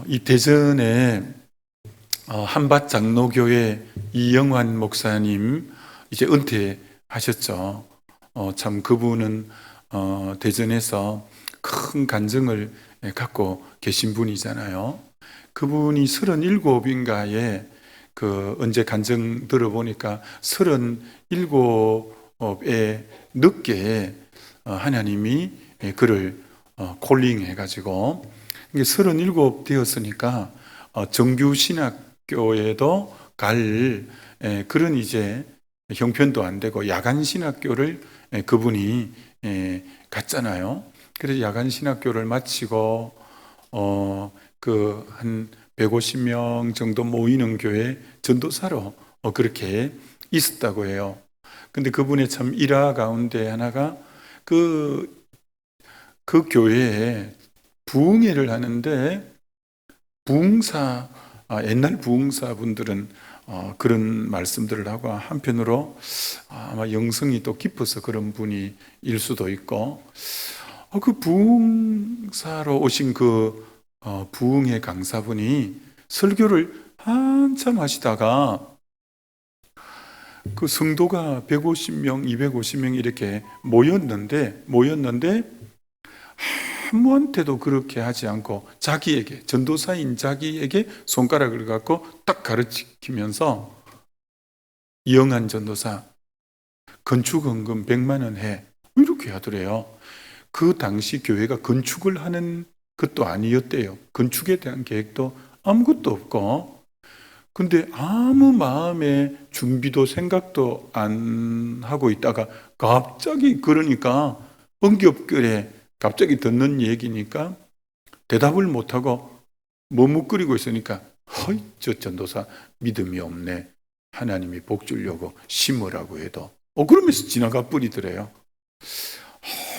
이 대전에 한밭 장로교회 이영환 목사님 이제 은퇴하셨죠. 참 그분은 대전에서 큰 간증을 갖고 계신 분이잖아요. 그분이 37인가에 언제 간증 들어보니까 37에 늦게 하나님이 그를 콜링 해가지고 이게 37 되었으니까 정규 신학교에도 갈 그런 이제 형편도 안 되고 야간 신학교를 그분이 갔잖아요. 그래서 야간 신학교를 마치고 그 한 150명 정도 모이는 교회 전도사로 그렇게 있었다고 해요. 근데 그분의 참 일화 가운데 하나가 그 교회에 부흥회를 하는데 부흥사 옛날 부흥사 분들은 그런 말씀들을 하고 한편으로 아마 영성이 또 깊어서 그런 분이 일 수도 있고 그 부흥사로 오신 그 부흥회 강사분이 설교를 한참 하시다가 그 성도가 150명, 250명 이렇게 모였는데 아무한테도 그렇게 하지 않고 자기에게, 전도사인 자기에게 손가락을 갖고 딱 가르치면서 이영한 전도사 건축헌금 100만 원 해 이렇게 하더래요. 그 당시 교회가 건축을 하는 것도 아니었대요. 건축에 대한 계획도 아무것도 없고 근데 아무 마음의 준비도 생각도 안 하고 있다가 갑자기 그러니까 엉겹결에 갑자기 듣는 얘기니까 대답을 못하고 머뭇거리고 있으니까 허이 저 전도사 믿음이 없네. 하나님이 복 주려고 심으라고 해도 그러면서 지나가 버리더래요.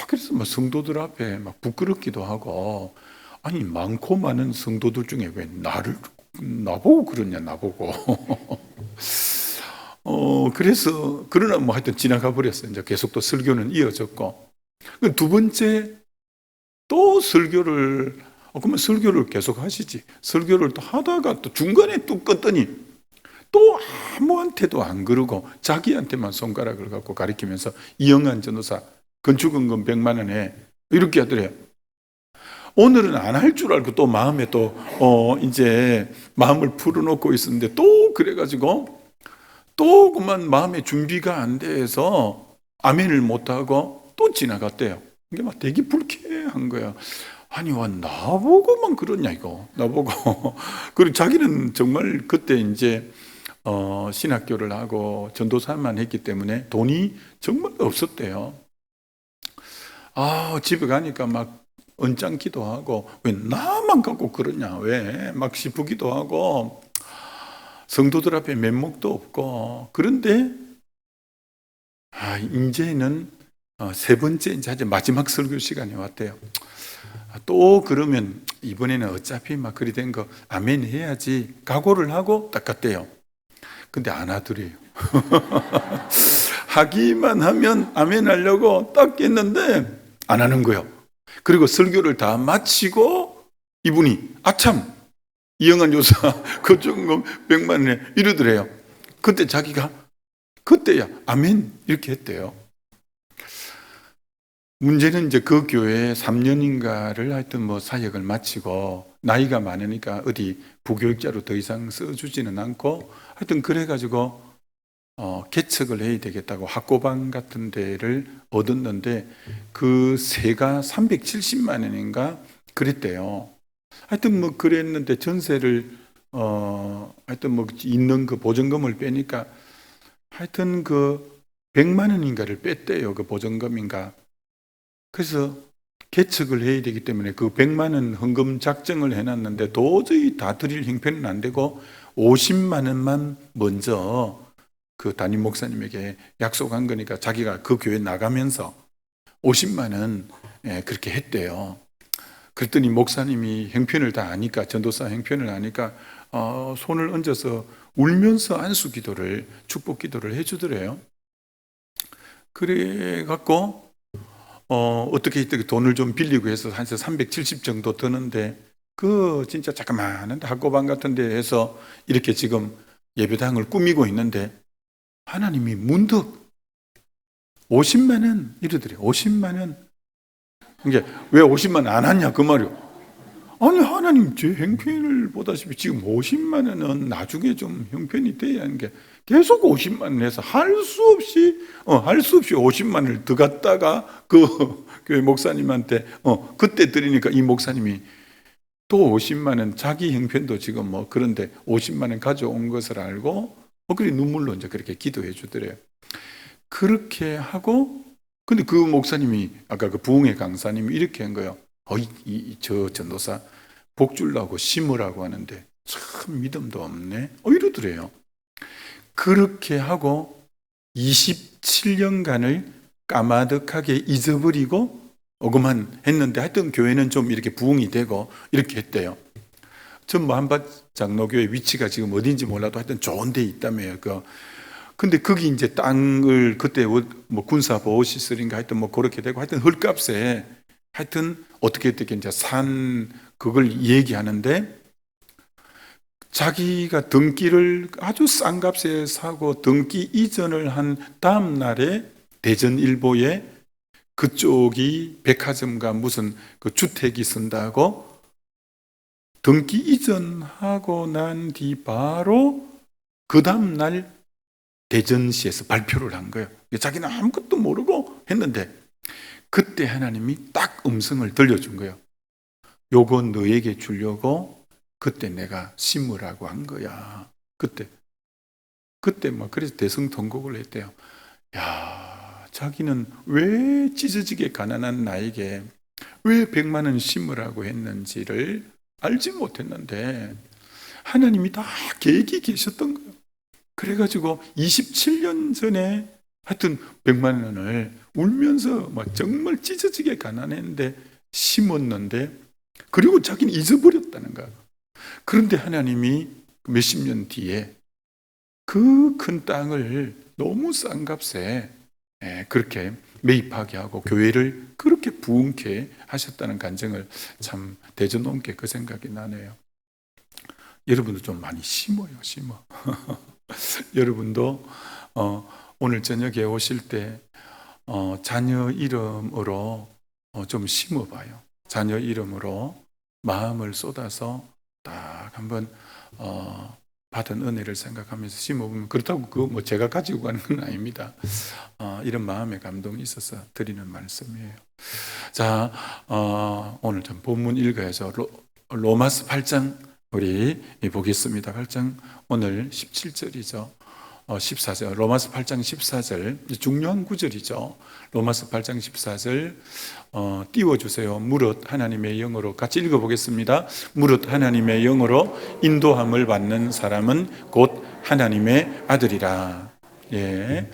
그래서 뭐 성도들 앞에 막 부끄럽기도 하고 아니 많고 많은 성도들 중에 왜 나보고 그러냐 나보고 그래서 그러나 뭐 하여튼 지나가 버렸어요. 이제 계속 또 설교는 이어졌고 두 번째 또 설교를 그러면 설교를 계속 하시지. 설교를 또 하다가 또 중간에 또 껐더니 또 아무한테도 안 그러고 자기한테만 손가락을 갖고 가리키면서 이영한 전도사 건축헌금 100만 원에 이렇게 하더래요. 오늘은 안 할 줄 알고 또 마음에 또 이제 마음을 풀어놓고 있었는데 또 그래가지고 또 그만 마음의 준비가 안 돼서 아멘을 못하고 또 지나갔대요. 이게 막 되게 불쾌한 거야. 아니 와 나보고만 그러냐 이거 나보고 그리고 자기는 정말 그때 이제 신학교를 하고 전도사만 했기 때문에 돈이 정말 없었대요. 집에 가니까 막 언짢기도 하고 왜 나만 갖고 그러냐 왜 막 싶기도 하고 성도들 앞에 면목도 없고 그런데 이제는 세 번째 이제 마지막 설교 시간이 왔대요. 또 그러면 이번에는 어차피 막 그리 된 거 아멘 해야지 각오를 하고 딱 갔대요. 근데 안 하더래요. 하기만 하면 아멘 하려고 딱 했는데 안 하는 거예요. 그리고 설교를 다 마치고 이분이 아참 이영한 요사 거중금 100만 원에 이러더래요. 그때 자기가 그때야 아멘 이렇게 했대요. 문제는 이제 그 교회에 3년인가를 하여튼 뭐 사역을 마치고 나이가 많으니까 어디 부교육자로 더 이상 써주지는 않고 하여튼 그래가지고 개척을 해야 되겠다고 학고방 같은 데를 얻었는데 그 세가 370만 원인가 그랬대요. 하여튼 뭐 그랬는데 전세를 하여튼 뭐 있는 그 보증금을 빼니까 하여튼 그 100만 원인가를 뺐대요. 그 보증금인가. 그래서 개척을 해야 되기 때문에 그 100만 원 헌금 작정을 해놨는데 도저히 다 드릴 형편은 안 되고 50만 원만 먼저 그 담임 목사님에게 약속한 거니까 자기가 그 교회 나가면서 50만 원 그렇게 했대요. 그랬더니 목사님이 형편을 다 아니까 전도사 형편을 아니까 손을 얹어서 울면서 안수 기도를 축복 기도를 해주더래요. 그래 갖고 어떻게 돈을 좀 빌리고 해서 한 370 정도 드는데 그 진짜 자그마한 학고방 같은 데에서 이렇게 지금 예배당을 꾸미고 있는데 하나님이 문득 50만 원 이러더래요. 50만 원. 이게 왜 50만 원 안 하냐 그 말이요. 아니 하나님 제 형편을 보다시피 지금 50만 원은 나중에 좀 형편이 돼야 하는 게 계속 50만 원 해서 할 수 없이 50만 원을 더 갖다가 그 교회 목사님한테 그때 드리니까 이 목사님이 또 50만 원 자기 형편도 지금 뭐 그런데 50만 원 가져온 것을 알고 그리 눈물로 이제 그렇게 기도해 주더래요. 그렇게 하고 근데 그 목사님이 아까 그 부흥회 강사님이 이렇게 한 거예요. 저 전도사 복 주려고 심으라고 하는데 참 믿음도 없네. 이러더래요. 그렇게 하고 27년간을 까마득하게 잊어버리고 오고만 했는데 하여튼 교회는 좀 이렇게 부흥이 되고 이렇게 했대요. 전 뭐 한밭 장로교회 위치가 지금 어딘지 몰라도 하여튼 좋은 데 있다며요. 근데 거기 이제 땅을 그때 뭐 군사 보호시설인가 하여튼 뭐 그렇게 되고 하여튼 헐값에 하여튼 어떻게 이제 산 그걸 얘기하는데 자기가 등기를 아주 싼 값에 사고 등기 이전을 한 다음 날에 대전일보에 그쪽이 백화점과 무슨 그 주택이 쓴다고 등기 이전하고 난 뒤 바로 그 다음 날 대전시에서 발표를 한 거예요. 자기는 아무것도 모르고 했는데 그때 하나님이 딱 음성을 들려준 거예요. 요거 너에게 주려고 그때 내가 심으라고 한 거야. 그때 막 그래서 대성통곡을 했대요. 야, 자기는 왜 찢어지게 가난한 나에게 왜 100만 원 심으라고 했는지를 알지 못했는데 하나님이 다 계획이 계셨던 거예요. 그래가지고 27년 전에 하여튼 100만 원을 울면서 막 정말 찢어지게 가난했는데 심었는데 그리고 자기는 잊어버렸다는 거야. 그런데 하나님이 몇십 년 뒤에 그 큰 땅을 너무 싼 값에 그렇게 매입하게 하고 교회를 그렇게 부흥케 하셨다는 간증을 참 대전옮게 그 생각이 나네요. 여러분도 좀 많이 심어. 여러분도 오늘 저녁에 오실 때 자녀 이름으로 좀 심어봐요. 자녀 이름으로 마음을 쏟아서 딱 한번 받은 은혜를 생각하면서 심어보면 그렇다고 그거 뭐 제가 가지고 가는 건 아닙니다. 이런 마음의 감동이 있어서 드리는 말씀이에요. 자, 오늘 좀 본문 읽어야죠. 로마서 8장 우리 보겠습니다. 8장 오늘 17절이죠. 14절 로마서 8장 14절 중요한 구절이죠. 로마서 8장 14절 띄워주세요. 무릇 하나님의 영으로 같이 읽어보겠습니다. 무릇 하나님의 영으로 인도함을 받는 사람은 곧 하나님의 아들이라. 예,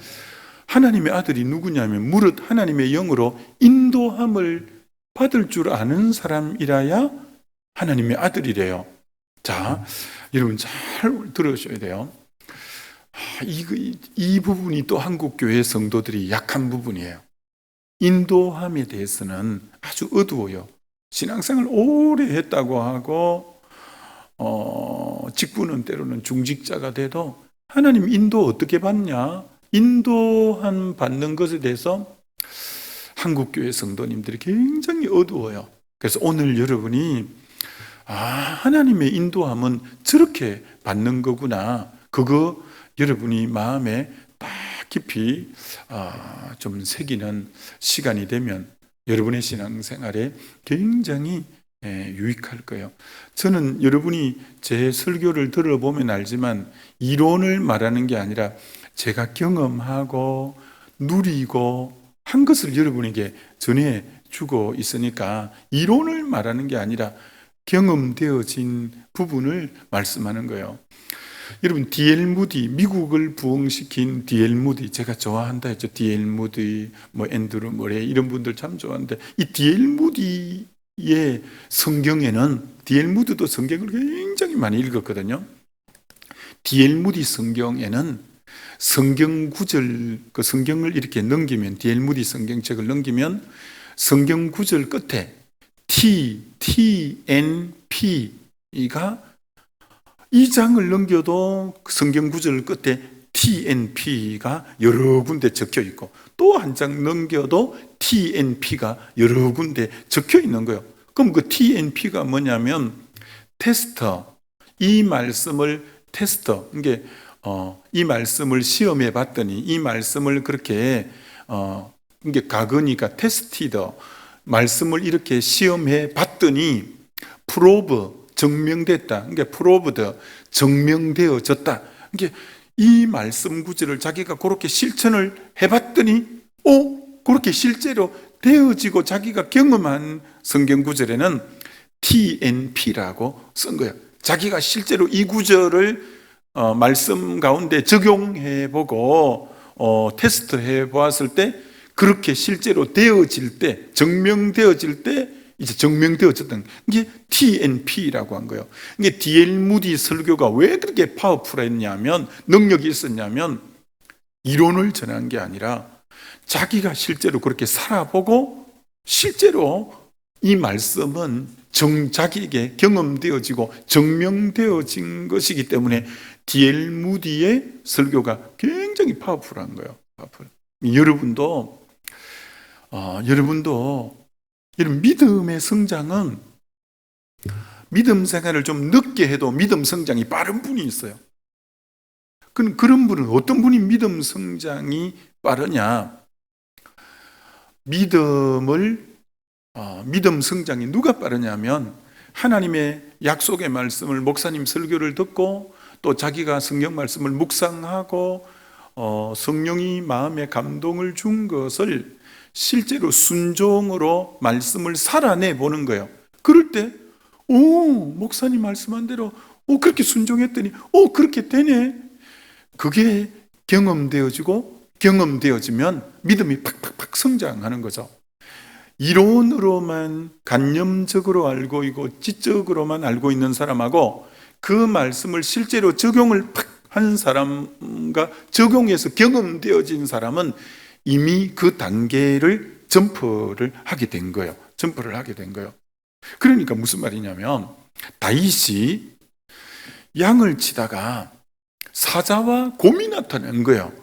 하나님의 아들이 누구냐면 무릇 하나님의 영으로 인도함을 받을 줄 아는 사람이라야 하나님의 아들이래요. 자, 여러분 잘 들으셔야 돼요. 이 부분이 또 한국교회 성도들이 약한 부분이에요. 인도함에 대해서는 아주 어두워요. 신앙생활 오래 했다고 하고 직분은 때로는 중직자가 돼도 하나님 인도 어떻게 받냐? 인도함 받는 것에 대해서 한국교회 성도님들이 굉장히 어두워요. 그래서 오늘 여러분이 하나님의 인도함은 저렇게 받는 거구나. 그거 여러분이 마음에 딱 깊이 좀 새기는 시간이 되면 여러분의 신앙생활에 굉장히 유익할 거예요. 저는 여러분이 제 설교를 들어보면 알지만 이론을 말하는 게 아니라 제가 경험하고 누리고 한 것을 여러분에게 전해주고 있으니까 이론을 말하는 게 아니라 경험되어진 부분을 말씀하는 거예요. 여러분 D.L. 무디, 미국을 부흥시킨 D.L. 무디, 제가 좋아한다 했죠. D.L. 무디, 뭐 앤드루 머레이 이런 분들 참 좋아하는데 이 D.L. 무디의 성경에는 D.L. 무디도 성경을 굉장히 많이 읽었거든요. D.L. 무디 성경에는 성경 구절, 그 성경을 이렇게 넘기면 D.L. 무디 성경책을 넘기면 성경 구절 끝에 TNP TNP가 이 장을 넘겨도 성경 구절 끝에 TNP가 여러 군데 적혀 있고 또 한 장 넘겨도 TNP가 여러 군데 적혀 있는 거예요. 그럼 그 TNP가 뭐냐면 테스터, 이 말씀을 테스터, 이게 이 말씀을 시험해 봤더니 이 말씀을 그렇게 이게 가거니까 테스티더, 말씀을 이렇게 시험해 봤더니 프로브, 증명됐다. 그러니까 프로브드, 증명되어졌다. 이게 이 말씀 구절을 자기가 그렇게 실천을 해봤더니 그렇게 실제로 되어지고 자기가 경험한 성경 구절에는 TNP라고 쓴 거예요. 자기가 실제로 이 구절을 말씀 가운데 적용해보고 테스트해 보았을 때 그렇게 실제로 되어질 때, 증명되어질 때 이제 증명되어졌던 게 TNP라고 한 거예요. 이게 D.L. 무디 설교가 왜 그렇게 파워풀했냐면, 능력이 있었냐면 이론을 전한 게 아니라 자기가 실제로 그렇게 살아보고 실제로 이 말씀은 자기에게 경험되어지고 증명되어진 것이기 때문에 D.L. 무디의 설교가 굉장히 파워풀한 거예요. 여러분도 이런 믿음의 성장은 믿음 생활을 좀 늦게 해도 믿음 성장이 빠른 분이 있어요. 그런 분은 어떤 분이 믿음 성장이 빠르냐? 믿음 성장이 누가 빠르냐면 하나님의 약속의 말씀을 목사님 설교를 듣고 또 자기가 성경 말씀을 묵상하고 성령이 마음에 감동을 준 것을 실제로 순종으로 말씀을 살아내 보는 거예요. 그럴 때 목사님 말씀한 대로 그렇게 순종했더니 그렇게 되네. 그게 경험되어지면 믿음이 팍팍팍 성장하는 거죠. 이론으로만 관념적으로 알고 있고 지적으로만 알고 있는 사람하고 그 말씀을 실제로 적용을 팍 한 사람과 적용해서 경험되어진 사람은 이미 그 단계를 점프를 하게 된 거예요. 그러니까 무슨 말이냐면 다윗이 양을 치다가 사자와 곰이 나타난 거예요.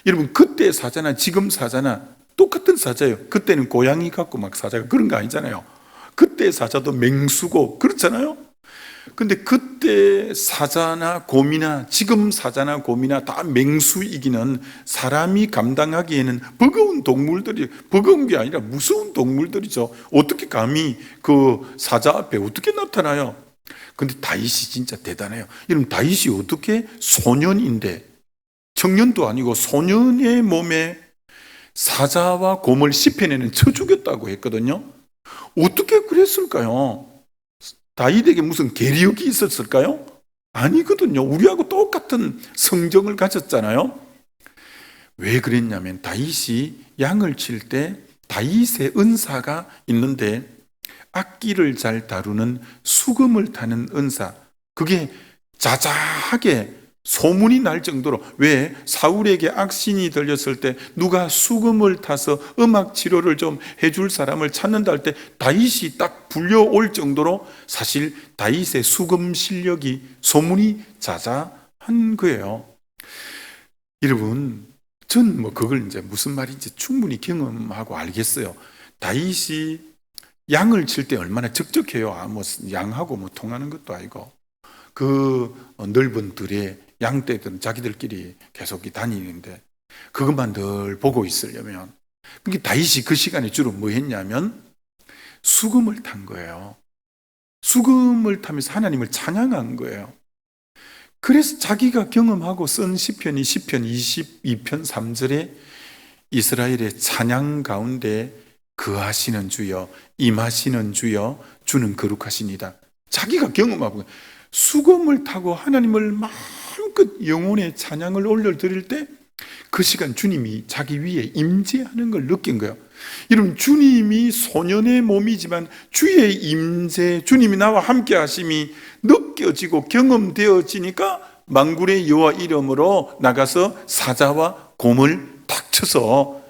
여러분, 그때 사자나 지금 사자나 똑같은 사자예요. 그때는 고양이 같고 막 사자가 그런 거 아니잖아요. 그때 사자도 맹수고 그렇잖아요. 근데 그때 사자나 곰이나 지금 사자나 곰이나 다 맹수이기는 사람이 감당하기에는 버거운 게 아니라 무서운 동물들이죠. 어떻게 감히 그 사자 앞에 어떻게 나타나요? 근데 다윗이 진짜 대단해요. 여러분, 다윗이 어떻게 소년인데, 청년도 아니고 소년의 몸에 사자와 곰을 씹혀내는 쳐 죽였다고 했거든요. 어떻게 그랬을까요? 다윗에게 무슨 계력이 있었을까요? 아니거든요. 우리하고 똑같은 성정을 가졌잖아요. 왜 그랬냐면 다윗이 양을 칠 때 다윗의 은사가 있는데 악기를 잘 다루는 수금을 타는 은사, 그게 자자하게 소문이 날 정도로, 왜 사울에게 악신이 들렸을 때 누가 수금을 타서 음악 치료를 좀 해줄 사람을 찾는다 할 때 다윗이 딱 불려올 정도로 사실 다윗의 수금 실력이 소문이 자자한 거예요. 여러분, 전 그걸 이제 무슨 말인지 충분히 경험하고 알겠어요. 다윗이 양을 칠 때 얼마나 적적해요. 양하고 통하는 것도 아니고 그 넓은 들에 양떼들은 자기들끼리 계속 다니는데 그것만 늘 보고 있으려면, 그러니까 다윗이 그 시간에 주로 뭐 했냐면 수금을 탄 거예요. 수금을 타면서 하나님을 찬양한 거예요. 그래서 자기가 경험하고 쓴 시편이 시편 22편 3절에 이스라엘의 찬양 가운데 거하시는 주여, 임하시는 주여, 주는 거룩하시니다. 자기가 경험하고 수금을 타고 하나님을 마음껏 영혼의 찬양을 올려드릴 때 그 시간 주님이 자기 위에 임재하는 걸 느낀 거예요. 여러분, 주님이 소년의 몸이지만 주의 임재, 주님이 나와 함께 하심이 느껴지고 경험되어지니까 만군의 여호와 이름으로 나가서 사자와 곰을 탁 쳐서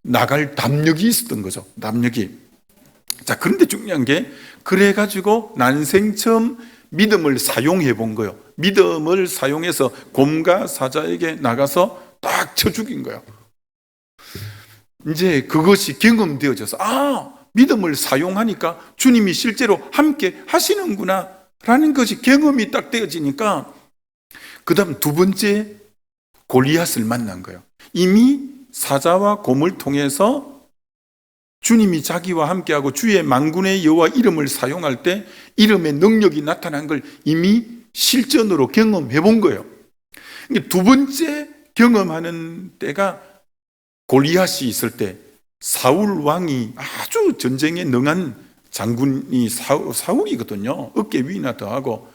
나갈 담력이 있었던 거죠. 담력이. 자, 그런데 중요한 게 그래가지고 난생 처음 믿음을 사용해 본 거예요. 믿음을 사용해서 곰과 사자에게 나가서 딱 쳐 죽인 거예요. 이제 그것이 경험되어져서 믿음을 사용하니까 주님이 실제로 함께 하시는구나 라는 것이 경험이 딱 되어지니까 그 다음 두 번째 골리앗을 만난 거예요. 이미 사자와 곰을 통해서 주님이 자기와 함께하고 주의 만군의 여호와 이름을 사용할 때 이름의 능력이 나타난 걸 이미 실전으로 경험해 본 거예요. 두 번째 경험하는 때가 골리앗이 있을 때 사울 왕이 아주 전쟁에 능한 장군이 사울이거든요. 어깨 위나 더하고.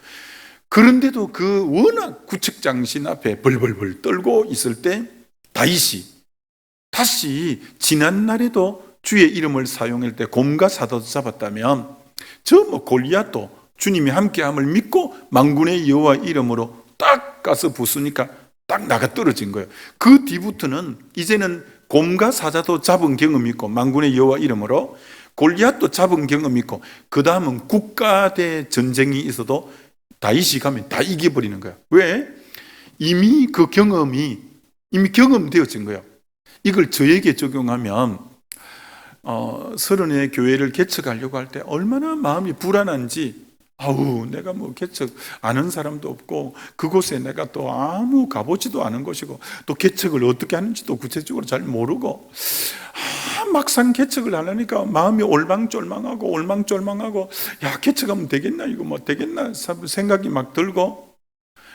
그런데도 그 워낙 구척장신 앞에 벌벌벌 떨고 있을 때 다윗이 다시 지난날에도 주의 이름을 사용할 때 곰과 사자도 잡았다면 골리앗도 주님이 함께함을 믿고 만군의 여호와 이름으로 딱 가서 부수니까 딱 나가 떨어진 거예요. 그 뒤부터는 이제는 곰과 사자도 잡은 경험이 있고 만군의 여호와 이름으로 골리앗도 잡은 경험이 있고 그 다음은 국가대 전쟁이 있어도 다윗이 가면 다 이겨버리는 거예요. 왜? 이미 그 경험이 이미 경험되어진 거예요. 이걸 저에게 적용하면 서른의 교회를 개척하려고 할 때 얼마나 마음이 불안한지 내가 개척 아는 사람도 없고 그곳에 내가 또 아무 가보지도 않은 곳이고 또 개척을 어떻게 하는지도 구체적으로 잘 모르고 막상 개척을 하려니까 마음이 올망졸망하고 개척하면 되겠나 이거 되겠나 생각이 막 들고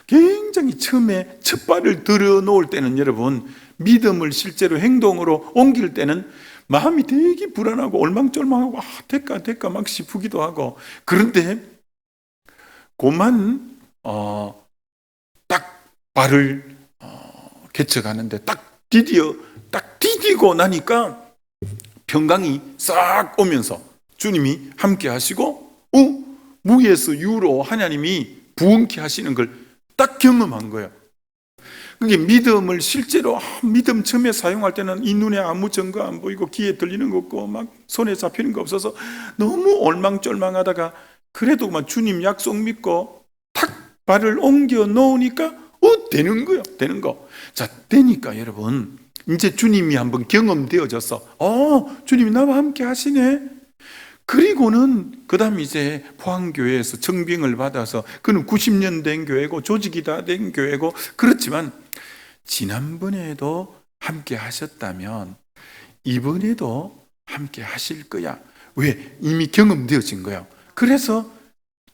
굉장히 처음에 첫 발을 들여놓을 때는 여러분 믿음을 실제로 행동으로 옮길 때는 마음이 되게 불안하고 올망졸망하고 될까 막 싶기도 하고 그런데 그만 딱 발을 개척하는데 딱 디디고 나니까 평강이 싹 오면서 주님이 함께 하시고 무에서 유로 하나님이 부흥케 하시는 걸 딱 경험한 거예요. 그게 믿음을 실제로 믿음 처음에 사용할 때는 이 눈에 아무 증거 안 보이고 귀에 들리는 거 없고 막 손에 잡히는 거 없어서 너무 올망졸망하다가 그래도 막 주님 약속 믿고 탁 발을 옮겨 놓으니까 되는 거예요. 되는 거. 자, 되니까 여러분 이제 주님이 한번 경험되어져서 주님이 나와 함께 하시네. 그리고는 그 다음 이제 포항교회에서 청빙을 받아서 그는 90년 된 교회고 조직이 다 된 교회고 그렇지만 지난번에도 함께 하셨다면 이번에도 함께 하실 거야. 왜? 이미 경험되어진 거야. 그래서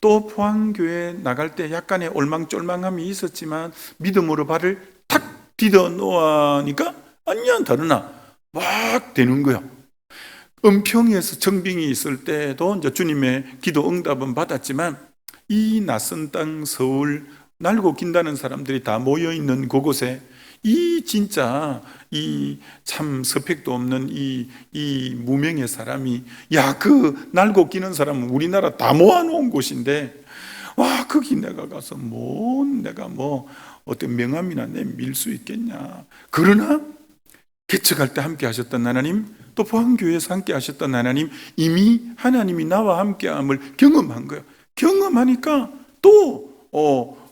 또 포항교회 나갈 때 약간의 올망졸망함이 있었지만 믿음으로 발을 탁 디뎌 놓으니까 아니야 다르나 막 되는 거야. 은평에서 청빙이 있을 때도 이제 주님의 기도 응답은 받았지만 이 낯선 땅 서울 날고 긴다는 사람들이 다 모여 있는 그곳에 이 진짜 이 참 스펙도 없는 이 무명의 사람이 그 날고 기는 사람은 우리나라 다 모아놓은 곳인데 거기 내가 가서 내가 어떤 명함이나 밀 수 있겠냐. 그러나 개척할 때 함께 하셨던 하나님 또 포항교회에서 함께 하셨던 하나님 이미 하나님이 나와 함께함을 경험한 거예요. 경험하니까 또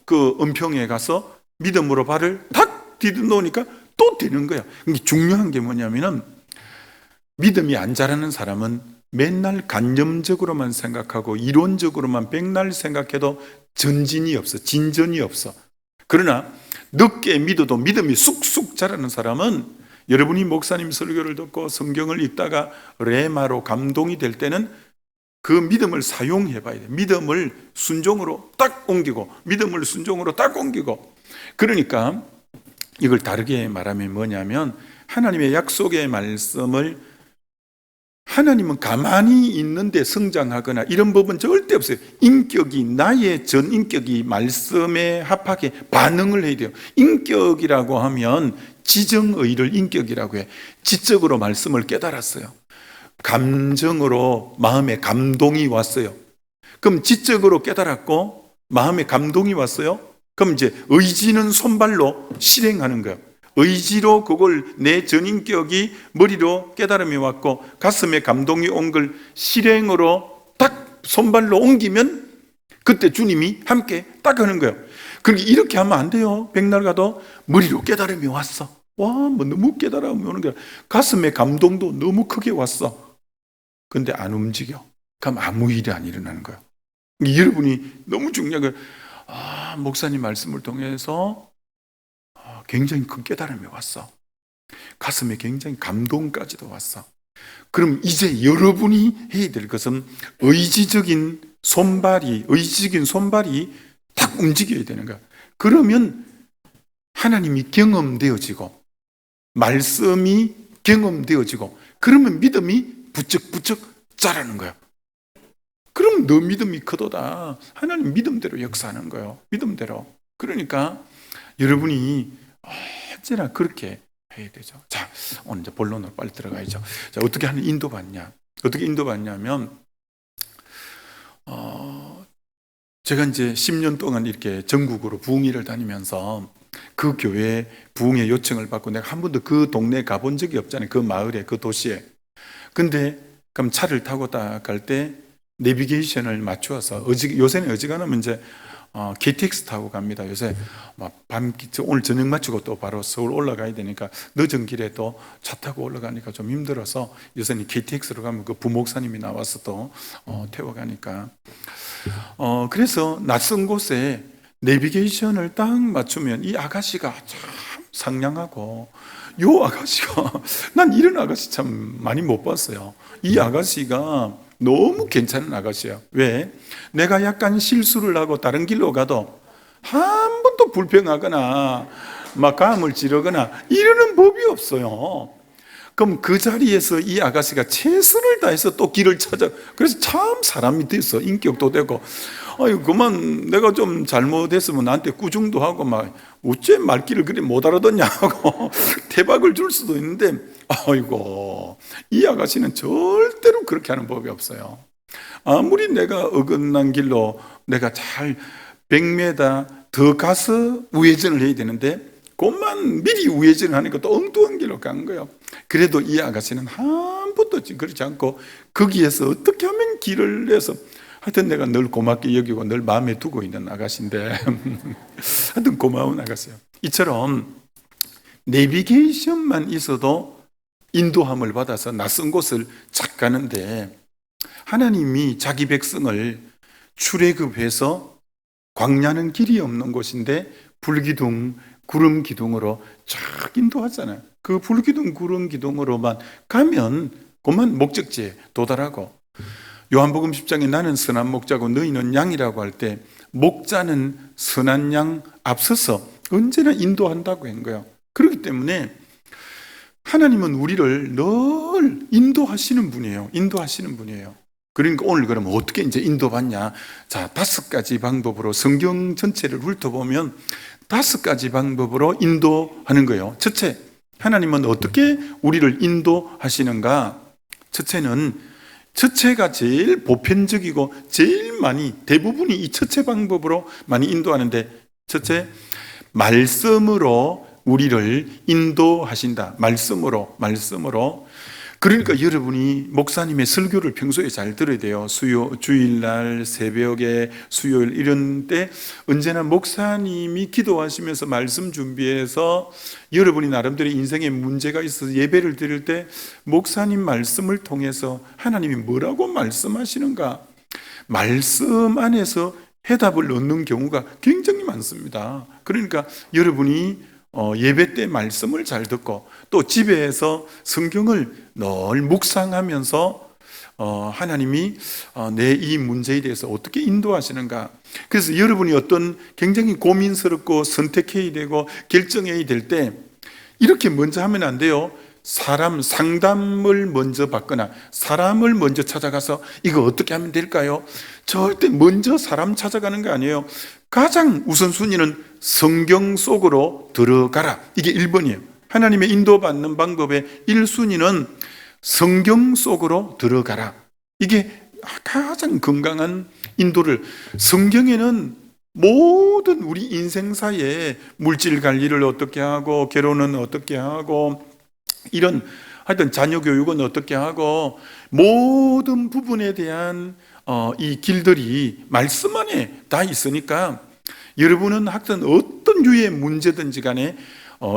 그 은평에 가서 믿음으로 발을 탁 디뎌놓으니까 또 되는 거예요. 중요한 게 뭐냐면은 믿음이 안 자라는 사람은 맨날 간념적으로만 생각하고 이론적으로만 백날 생각해도 전진이 없어. 진전이 없어. 그러나 늦게 믿어도 믿음이 쑥쑥 자라는 사람은 여러분이 목사님 설교를 듣고 성경을 읽다가 레마로 감동이 될 때는 그 믿음을 사용해 봐야 돼. 믿음을 순종으로 딱 옮기고 믿음을 순종으로 딱 옮기고 그러니까 이걸 다르게 말하면 뭐냐면 하나님의 약속의 말씀을 하나님은 가만히 있는데 성장하거나 이런 법은 절대 없어요. 인격이 나의 전 인격이 말씀에 합하게 반응을 해야 돼요. 인격이라고 하면 지정의를 인격이라고 해. 지적으로 말씀을 깨달았어요. 감정으로 마음에 감동이 왔어요. 그럼 지적으로 깨달았고 마음에 감동이 왔어요. 그럼 이제 의지는 손발로 실행하는 거예요. 의지로 그걸 내 전인격이 머리로 깨달음이 왔고 가슴에 감동이 온 걸 실행으로 딱 손발로 옮기면 그때 주님이 함께 딱 하는 거예요. 그러니까 이렇게 하면 안 돼요. 백날 가도 머리로 깨달음이 왔어. 와, 뭐 너무 깨달음이 오는 거야. 가슴에 감동도 너무 크게 왔어. 근데 안 움직여. 그럼 아무 일이 안 일어나는 거예요. 여러분이 너무 중요한 거예요. 목사님 말씀을 통해서 굉장히 큰 깨달음이 왔어. 가슴에 굉장히 감동까지도 왔어. 그럼 이제 여러분이 해야 될 것은 의지적인 손발이 딱 움직여야 되는 거야. 그러면 하나님이 경험되어지고 말씀이 경험되어지고 그러면 믿음이 부쩍부쩍 자라는 거야. 그럼 너 믿음이 크도다. 하나님 믿음대로 역사하는 거예요. 믿음대로. 그러니까 여러분이 언제나 그렇게 해야 되죠. 자, 오늘 이제 본론으로 빨리 들어가야죠. 자, 어떻게 하는 인도받냐? 어떻게 인도받냐면, 제가 이제 10년 동안 이렇게 전국으로 부흥회를 다니면서 그 교회 부흥회 요청을 받고 내가 한 번도 그 동네에 가본 적이 없잖아요. 그 마을에, 그 도시에. 근데 그럼 차를 타고 딱 갈 때 내비게이션을 맞추어서 요새는 어지간하면 이제 KTX 타고 갑니다. 요새 오늘 저녁 마치고 또 바로 서울 올라가야 되니까 늦은 길에 또 차 타고 올라가니까 좀 힘들어서 요새는 KTX로 가면 그 부목사님이 나와서 또 태워가니까 그래서 낯선 곳에 내비게이션을 딱 맞추면 이 아가씨가 참 상냥하고 요 아가씨가 난 이런 아가씨 참 많이 못 봤어요. 이 아가씨가 너무 괜찮은 아가씨야. 왜? 내가 약간 실수를 하고 다른 길로 가도 한 번도 불평하거나 막 감을 지르거나 이러는 법이 없어요. 그럼 그 자리에서 이 아가씨가 최선을 다해서 또 길을 찾아. 그래서 참 사람이 됐어. 인격도 되고. 아유, 그만 내가 좀 잘못했으면 나한테 꾸중도 하고 막 어째 말귀를 그리 못 알아듣냐 하고 대박을 줄 수도 있는데 아이고, 이 아가씨는 절대로 그렇게 하는 법이 없어요. 아무리 내가 어긋난 길로 내가 잘 100m 더 가서 우회전을 해야 되는데 그것만 미리 우회전을 하니까 또 엉뚱한 길로 간 거예요. 그래도 이 아가씨는 한 번도 그렇지 않고 거기에서 어떻게 하면 길을 내서 하여튼 내가 늘 고맙게 여기고 늘 마음에 두고 있는 아가씨인데 하여튼 고마운 아가씨예요. 이처럼 내비게이션만 있어도 인도함을 받아서 낯선 곳을 착 가는데 하나님이 자기 백성을 출애굽해서 광야는 길이 없는 곳인데 불기둥, 구름 기둥으로 쫙 인도하잖아요. 그 불기둥, 구름 기둥으로만 가면 그만 목적지에 도달하고 요한복음 10장에 나는 선한 목자고 너희는 양이라고 할 때 목자는 선한 양 앞서서 언제나 인도한다고 한 거예요. 그렇기 때문에 하나님은 우리를 늘 인도하시는 분이에요. 인도하시는 분이에요. 그러니까 오늘 그러면 어떻게 이제 인도받냐? 자, 5가지 방법으로 성경 전체를 훑어보면 5가지 방법으로 인도하는 거예요. 첫째, 하나님은 어떻게 우리를 인도하시는가? 첫째가 제일 보편적이고 제일 많이 대부분이 이 첫째 방법으로 많이 인도하는데 첫째, 말씀으로 우리를 인도하신다. 말씀으로. 그러니까 여러분이 목사님의 설교를 평소에 잘 들어야 돼요. 주일날, 새벽에, 수요일 이런 때 언제나 목사님이 기도하시면서 말씀 준비해서 여러분이 나름대로 인생에 문제가 있어서 예배를 드릴 때 목사님 말씀을 통해서 하나님이 뭐라고 말씀하시는가? 말씀 안에서 해답을 얻는 경우가 굉장히 많습니다. 그러니까 여러분이 예배 때 말씀을 잘 듣고 또 집에서 성경을 늘 묵상하면서 하나님이 내 이 문제에 대해서 어떻게 인도하시는가. 그래서 여러분이 어떤 굉장히 고민스럽고 선택해야 되고 결정해야 될 때 이렇게 먼저 하면 안 돼요. 상담을 먼저 받거나 사람을 먼저 찾아가서 이거 어떻게 하면 될까요? 절대 먼저 사람 찾아가는 거 아니에요. 가장 우선순위는 성경 속으로 들어가라. 이게 1번이에요. 하나님의 인도받는 방법의 1순위는 성경 속으로 들어가라. 이게 가장 건강한 인도를, 성경에는 모든 우리 인생사에 물질 관리를 어떻게 하고 결혼은 어떻게 하고 이런 하여튼 자녀 교육은 어떻게 하고 모든 부분에 대한 이 길들이 말씀 안에 다 있으니까 여러분은 하여튼 어떤 유의 문제든지 간에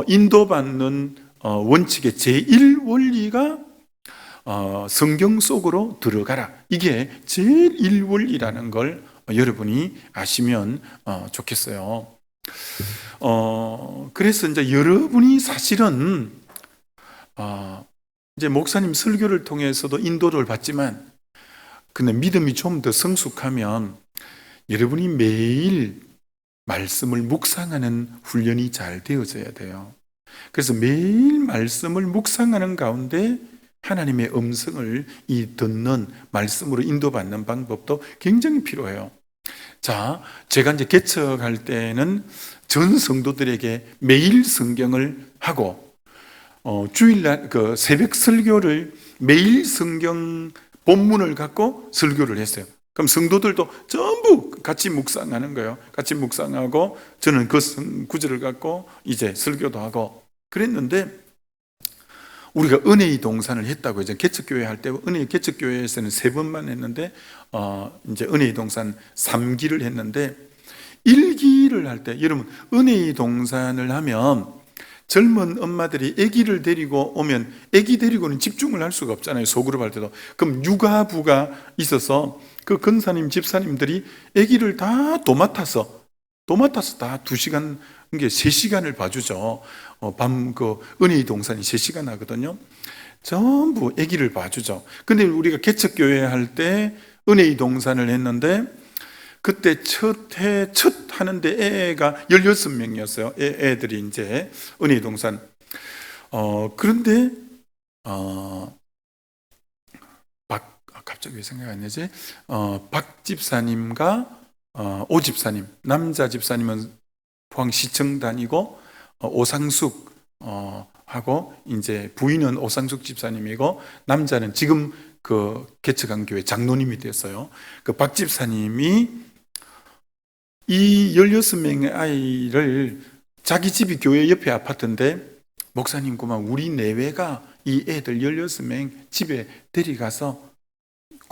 인도받는 원칙의 제1원리가 성경 속으로 들어가라. 이게 제1원리라는 걸 여러분이 아시면 좋겠어요. 그래서 이제 여러분이 사실은 이제 목사님 설교를 통해서도 인도를 받지만, 근데 믿음이 좀 더 성숙하면 여러분이 매일 말씀을 묵상하는 훈련이 잘 되어져야 돼요. 그래서 매일 말씀을 묵상하는 가운데 하나님의 음성을 듣는, 말씀으로 인도받는 방법도 굉장히 필요해요. 자, 제가 이제 개척할 때는 전 성도들에게 매일 성경을 하고, 주일날 새벽 설교를 매일 성경 본문을 갖고 설교를 했어요. 그럼 성도들도 전부 같이 묵상하는 거예요. 같이 묵상하고, 저는 그 구절을 갖고 이제 설교도 하고 그랬는데, 우리가 은혜의 동산을 했다고 이제 개척교회 할 때, 은혜의 개척교회에서는 3번만 했는데, 이제 은혜의 동산 3기를 했는데, 1기를 할 때, 여러분, 은혜의 동산을 하면 젊은 엄마들이 아기를 데리고 오면 아기 데리고는 집중을 할 수가 없잖아요. 소그룹 할 때도. 그럼 육아부가 있어서 그 권사님, 집사님들이 아기를 다 도맡아서 다 2시간, 이게 3시간을 봐주죠. 밤 은혜의 동산이 3시간 하거든요. 전부 아기를 봐주죠. 근데 우리가 개척교회 할 때 은혜의 동산을 했는데, 그때 첫 하는데 애가 16명이었어요. 애들이 이제 은혜의 동산. 그런데, 갑자기 왜 생각이 안 나지? 박 집사님과 오 집사님, 남자 집사님은 포항시청 다니고, 오상숙 하고, 이제 부인은 오상숙 집사님이고, 남자는 지금 그 개척한 교회 장로님이 됐어요. 그 박 집사님이 이 16명의 아이를, 자기 집이 교회 옆에 아파트인데, 목사님 그만 우리 내외가 이 애들 16명 집에 데려가서,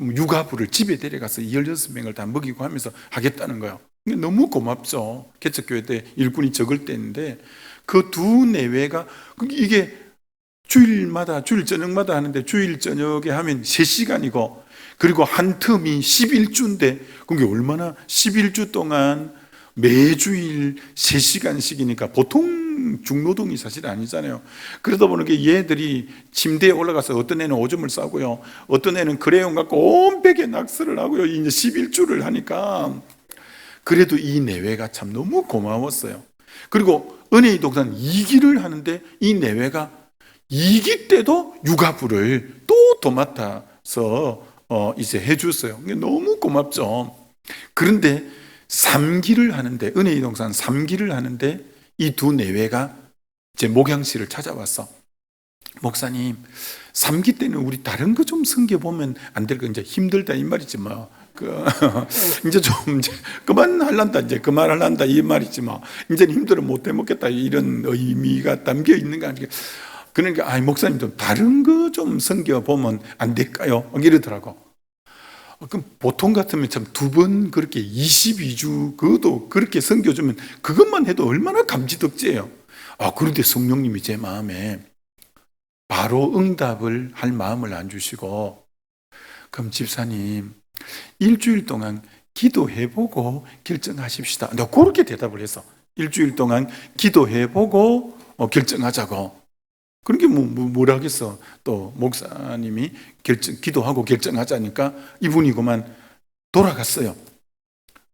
육아부를 집에 데려가서 16명을 다 먹이고 하면서 하겠다는 거예요. 너무 고맙죠. 개척교회 때 일꾼이 적을 때인데, 그 2 내외가, 이게 주일 저녁마다 하는데, 주일 저녁에 하면 3시간이고, 그리고 한 텀이 11주인데, 그게 얼마나 11주 동안 매주일 3시간씩이니까 보통 중노동이 사실 아니잖아요. 그러다 보니까 얘들이 침대에 올라가서 어떤 애는 오줌을 싸고요, 어떤 애는 크레용 갖고 온 벽에 낙서를 하고요. 이제 11주를 하니까. 그래도 이 내외가 참 너무 고마웠어요. 그리고 은혜의 동산 2기를 하는데, 이 내외가 2기 때도 육아부를 또 도맡아서 이제 해줬어요. 너무 고맙죠. 그런데 3기를 하는데, 은혜의 동산 3기를 하는데, 이 2 내외가 제 목양실을 찾아왔어. 목사님, 3기 때는 우리 다른 거 좀 섬겨보면 안 될까? 이제 힘들다 이 말이지 뭐. 이제 좀 그만할란다, 이제 그만할란다 이 말이지 뭐. 이제는 힘들어 못 해먹겠다, 이런 의미가 담겨 있는 거 아니에요? 그러니까 목사님 좀 다른 거 좀 섬겨보면 안 될까요? 이러더라고. 그럼 보통 같으면 참 2번 그렇게 22주 그것도 그렇게 섬겨주면 그것만 해도 얼마나 감지덕지예요. 그런데 성령님이 제 마음에 바로 응답을 할 마음을 안 주시고, 그럼 집사님 일주일 동안 기도해보고 결정하십시다. 내가 그렇게 대답을 했어. 일주일 동안 기도해보고 결정하자고. 그런 게 뭐라 하겠어. 또 목사님이 기도하고 결정하자니까 이분이 그만 돌아갔어요.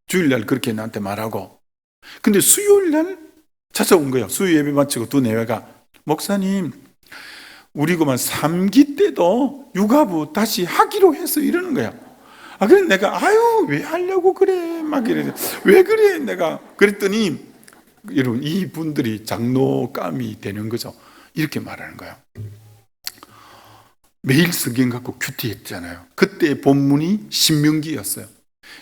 주일날 그렇게 나한테 말하고. 근데 수요일날 찾아온 거예요. 수요 예배 마치고 2 내외가, 목사님 우리 그만 3기 때도 육아부 다시 하기로 해서 이러는 거야. 그래 내가 왜 하려고 그래 막 이래. 왜 그래 내가 그랬더니, 여러분 이분들이 장로감이 되는 거죠. 이렇게 말하는 거예요. 매일 성경 갖고 큐티했잖아요. 그때 본문이 신명기였어요.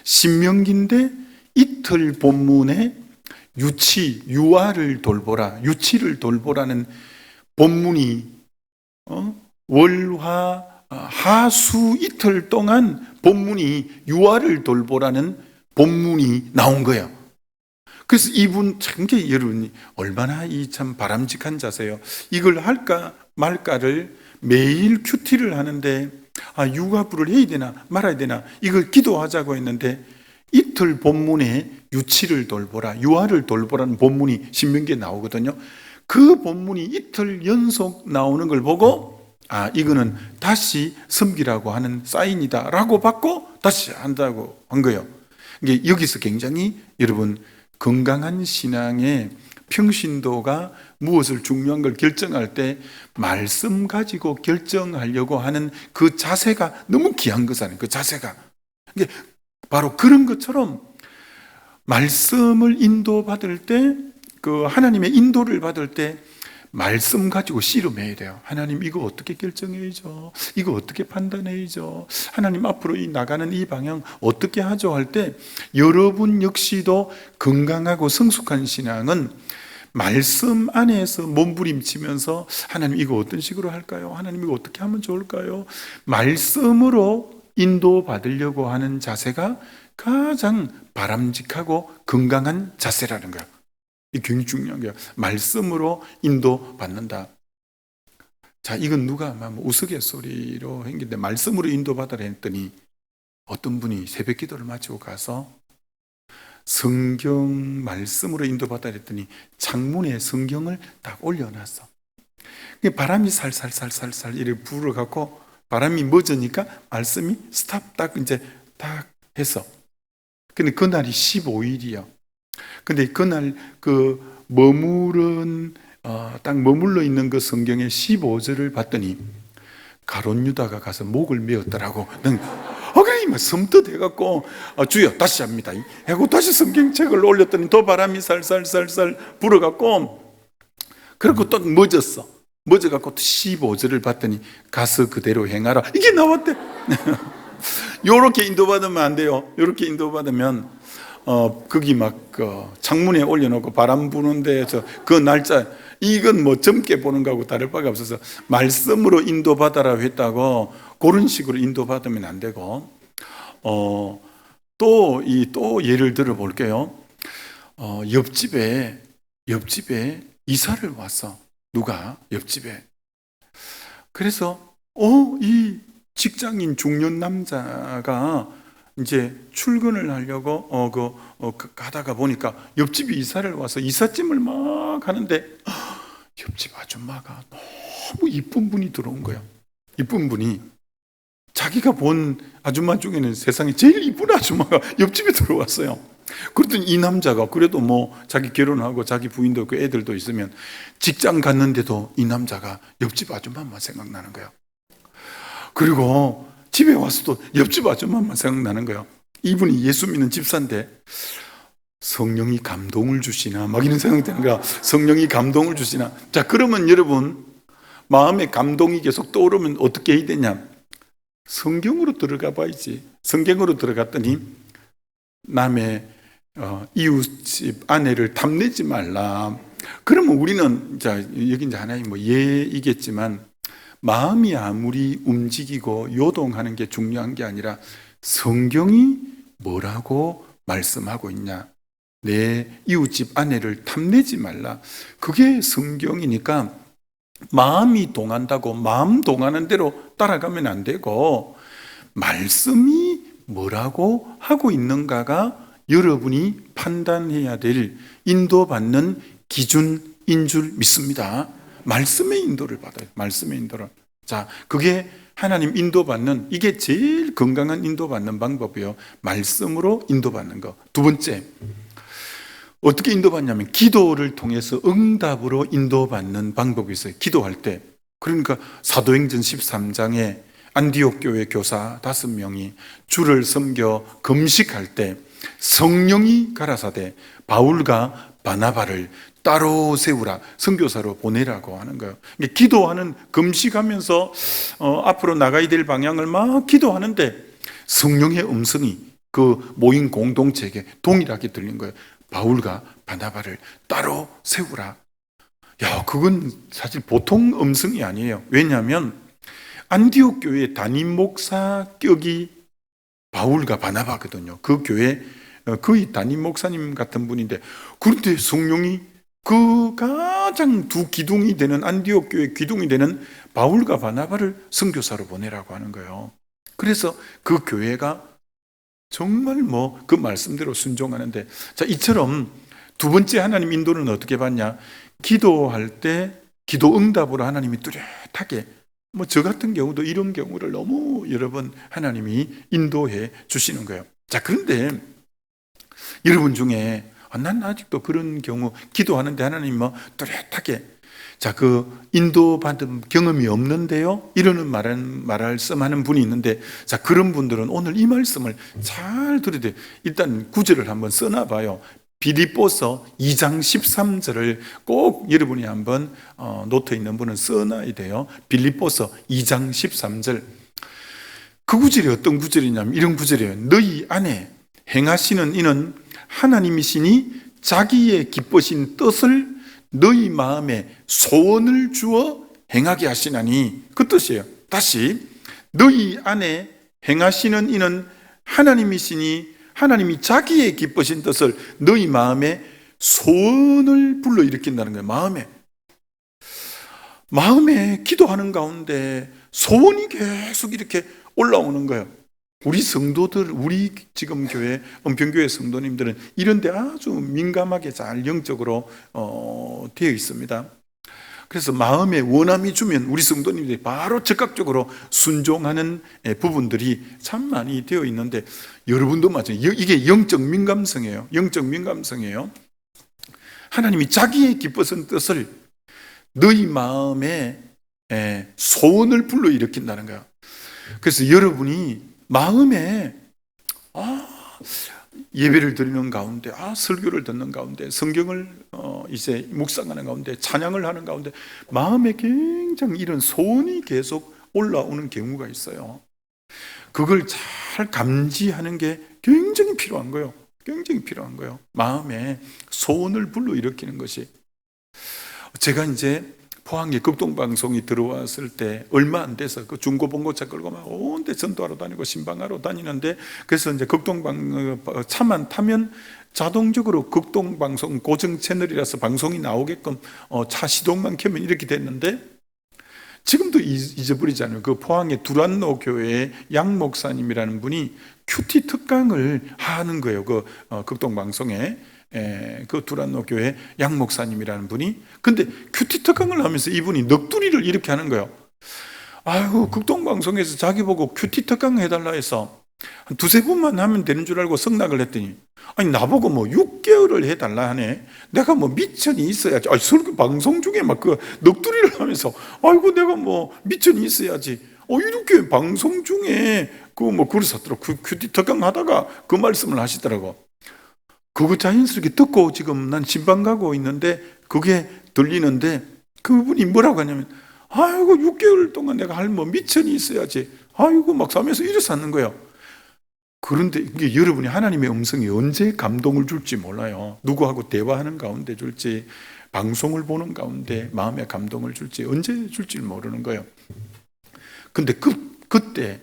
신명기인데 이틀 본문에 유아를 돌보라, 유치를 돌보라는 본문이 월화 하수 이틀 동안 본문이 유아를 돌보라는 본문이 나온 거예요. 그래서 이분 굉장히 여러분이 얼마나 이 참 바람직한 자세요. 이걸 할까 말까를 매일 큐티를 하는데 육아부를 해야 되나 말아야 되나 이걸 기도하자고 했는데 이틀 본문에 유치를 돌보라, 유아를 돌보라는 본문이 신명기에 나오거든요. 그 본문이 이틀 연속 나오는 걸 보고 이거는 다시 섬기라고 하는 사인이다 라고 받고 다시 한다고 한 거예요. 이게 여기서 굉장히 여러분 건강한 신앙의 평신도가 무엇을 중요한 걸 결정할 때 말씀 가지고 결정하려고 하는 그 자세가 너무 귀한 거잖아요. 그 자세가. 이게 바로 그런 것처럼 말씀을 인도받을 때, 그 하나님의 인도를 받을 때 말씀 가지고 씨름해야 돼요. 하나님 이거 어떻게 결정해야죠? 이거 어떻게 판단해야죠? 하나님 앞으로 나가는 이 방향 어떻게 하죠? 할 때 여러분 역시도 건강하고 성숙한 신앙은 말씀 안에서 몸부림치면서 하나님 이거 어떤 식으로 할까요? 하나님 이거 어떻게 하면 좋을까요? 말씀으로 인도받으려고 하는 자세가 가장 바람직하고 건강한 자세라는 거예요. 이 굉장히 중요한 거예요. 말씀으로 인도받는다. 자, 이건 누가 우스갯소리로 했는데 말씀으로 인도받으라 했더니 어떤 분이 새벽 기도를 마치고 가서 성경 말씀으로 인도받으라 했더니 창문에 성경을 딱 올려놨어. 바람이 살살살살살 이렇게 불어갖고 바람이 멎으니까 말씀이 스탑 딱 이제 딱 했어. 근데 그날이 15일이요. 근데 그날 그 딱 머물러 있는 그 성경의 15절을 봤더니 가룟 유다가 가서 목을 메었더라고. 그래 막 섬뜩해갖고 주여 다시 합니다 하고 다시 성경책을 올렸더니 또 바람이 살살살살 불어갖고 그리고 또 멎어갖고 또 15절을 봤더니 가서 그대로 행하라 이게 나왔대. 요렇게 인도받으면 안 돼요. 요렇게 인도받으면 거기 막 창문에 올려놓고 바람 부는 데에서 그 날짜 이건 뭐 젊게 보는 거하고 다를 바가 없어서 말씀으로 인도받아라 했다고 그런 식으로 인도받으면 안 되고 또 예를 들어 볼게요. 옆집에 이사를 왔어. 누가 옆집에. 그래서 이 직장인 중년 남자가 이제 출근을 하려고 가다가 보니까 옆집이 이사를 와서 이삿짐을 막 하는데 옆집 아줌마가 너무 이쁜 분이 들어온 거예요. 이쁜 분이 자기가 본 아줌마 중에는 세상에 제일 이쁜 아줌마가 옆집에 들어왔어요. 그랬더니 이 남자가 그래도 뭐 자기 결혼하고 자기 부인도 있고 애들도 있으면 직장 갔는데도 이 남자가 옆집 아줌마만 생각나는 거예요. 그리고 집에 와서도 옆집 아줌마만 생각나는 거예요. 이분이 예수 믿는 집사인데 성령이 감동을 주시나 막 이런 생각이 드는 거야. 성령이 감동을 주시나. 자, 그러면 여러분 마음에 감동이 계속 떠오르면 어떻게 해야 되냐? 성경으로 들어가 봐야지. 성경으로 들어갔더니 남의 이웃집 아내를 탐내지 말라. 그러면 우리는 여기 이제 하나의 예이겠지만 마음이 아무리 움직이고 요동하는 게 중요한 게 아니라 성경이 뭐라고 말씀하고 있냐. 내 이웃집 아내를 탐내지 말라. 그게 성경이니까 마음이 동한다고 마음 동하는 대로 따라가면 안 되고 말씀이 뭐라고 하고 있는가가 여러분이 판단해야 될 인도받는 기준인 줄 믿습니다. 말씀의 인도를 받아요. 말씀의 인도를. 자, 그게 하나님 인도받는 이게 제일 건강한 인도받는 방법이에요. 말씀으로 인도받는 거. 두 번째, 어떻게 인도받냐면 기도를 통해서 응답으로 인도받는 방법이 있어요. 기도할 때. 그러니까 사도행전 13장에 안디옥 교회 교사 5명이 주를 섬겨 금식할 때 성령이 가라사대 바울과 바나바를 따로 세우라, 선교사로 보내라고 하는 거예요. 기도하는, 금식하면서 앞으로 나가야 될 방향을 막 기도하는데 성령의 음성이 그 모인 공동체에게 동일하게 들린 거예요. 바울과 바나바를 따로 세우라. 야, 그건 사실 보통 음성이 아니에요. 왜냐하면 안디옥 교회 담임 목사격이 바울과 바나바거든요. 그 교회 거의 담임 목사님 같은 분인데, 그런데 성령이 그 가장 두 기둥이 되는, 안디옥 교회 기둥이 되는 바울과 바나바를 선교사로 보내라고 하는 거예요. 그래서 그 교회가 정말 그 말씀대로 순종하는데, 자, 이처럼 두 번째 하나님 인도는 어떻게 받냐? 기도할 때 기도 응답으로 하나님이 뚜렷하게, 저 같은 경우도 이런 경우를 너무 여러 번 하나님이 인도해 주시는 거예요. 자, 그런데 여러분 중에 난 아직도 그런 경우 기도하는데 하나님 뚜렷하게, 자, 그 인도받은 경험이 없는데요, 이러는 말씀하는 분이 있는데, 자, 그런 분들은 오늘 이 말씀을 잘 들어야 돼요. 일단 구절을 한번 써놔봐요. 빌립보서 2장 13절을 꼭 여러분이 한번 노트 있는 분은 써놔야 돼요. 빌립보서 2장 13절. 그 구절이 어떤 구절이냐면 이런 구절이에요. 너희 안에 행하시는 이는 하나님이시니 자기의 기쁘신 뜻을 너희 마음에 소원을 주어 행하게 하시나니, 그 뜻이에요. 다시, 너희 안에 행하시는 이는 하나님이시니 하나님이 자기의 기쁘신 뜻을 너희 마음에 소원을 불러일으킨다는 거예요. 마음에 기도하는 가운데 소원이 계속 이렇게 올라오는 거예요. 우리 성도들, 우리 지금 교회, 은평교회 성도님들은 이런 데 아주 민감하게 잘 영적으로 되어 있습니다. 그래서 마음에 원함이 주면 우리 성도님들이 바로 즉각적으로 순종하는 부분들이 참 많이 되어 있는데, 여러분도 마찬가지예요. 이게 영적 민감성이에요. 영적 민감성이에요. 하나님이 자기의 기쁘신 뜻을 너희 마음에 소원을 불러일으킨다는 거예요. 그래서 여러분이 마음에 예배를 드리는 가운데, 설교를 듣는 가운데, 성경을 이제 묵상하는 가운데, 찬양을 하는 가운데 마음에 굉장히 이런 소원이 계속 올라오는 경우가 있어요. 그걸 잘 감지하는 게 굉장히 필요한 거예요. 굉장히 필요한 거예요. 마음에 소원을 불러일으키는 것이. 제가 이제 포항에 극동방송이 들어왔을 때 얼마 안 돼서 그 중고봉고차 끌고 막 온데 전도하러 다니고 신방하러 다니는데, 그래서 이제 차만 타면 자동적으로 극동방송 고정 채널이라서 방송이 나오게끔 차 시동만 켜면 이렇게 됐는데, 지금도 잊어버리지 않아요. 그 포항의 두란노 교회의 양 목사님이라는 분이 큐티 특강을 하는 거예요. 그 극동방송에. 그 두란노 교회 양 목사님이라는 분이. 근데 큐티 특강을 하면서 이분이 넋두리를 이렇게 하는 거예요. 아이고, 극동방송에서 자기 보고 큐티 특강 해달라 해서 한 두세 번만 하면 되는 줄 알고 승낙을 했더니, 아니, 나보고 6개월을 해달라 하네. 내가 미천이 있어야지. 설교 방송 중에 막 그 넋두리를 하면서, 아이고, 내가 미천이 있어야지. 이렇게 방송 중에 그걸 샀더라고. 큐티 특강 하다가 그 말씀을 하시더라고. 그거 자연스럽게 듣고 지금 난 신방 가고 있는데 그게 들리는데, 그분이 뭐라고 하냐면, 아이고, 6개월 동안 내가 할 미천이 있어야지. 아이고, 막 하면서 이래서 하는 거예요. 그런데 이게 여러분이 하나님의 음성이 언제 감동을 줄지 몰라요. 누구하고 대화하는 가운데 줄지, 방송을 보는 가운데 마음의 감동을 줄지, 언제 줄지 모르는 거예요. 근데 그때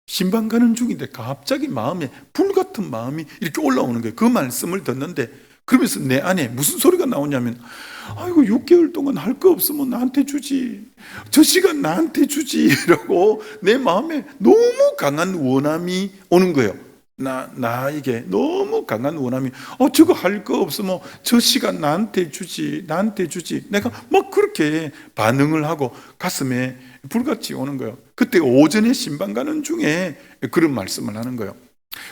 신방 가는 중인데 갑자기 마음에 불같은 마음이 이렇게 올라오는 거예요. 그 말씀을 듣는데, 그러면서 내 안에 무슨 소리가 나오냐면, 아이고, 6개월 동안 할 거 없으면 나한테 주지, 저 시간 나한테 주지, 라고 내 마음에 너무 강한 원함이 오는 거예요. 나에게 너무 강한 원함이, 저거 할 거 없으면 저 시간 나한테 주지, 나한테 주지. 내가 막 그렇게 반응을 하고 가슴에 불같이 오는 거예요. 그때 오전에 신방 가는 중에 그런 말씀을 하는 거예요.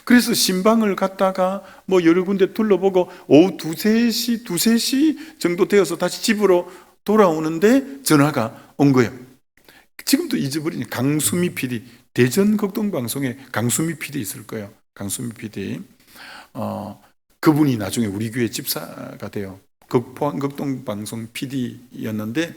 그래서 신방을 갔다가 여러 군데 둘러보고 오후 2-3시 정도 되어서 다시 집으로 돌아오는데 전화가 온 거예요. 지금도 잊어버리니 강수미 PD, 대전 극동방송에 강수미 PD 있을 거예요. 강수미 PD. 그분이 나중에 우리 교회 집사가 돼요. 포항 극동방송 PD였는데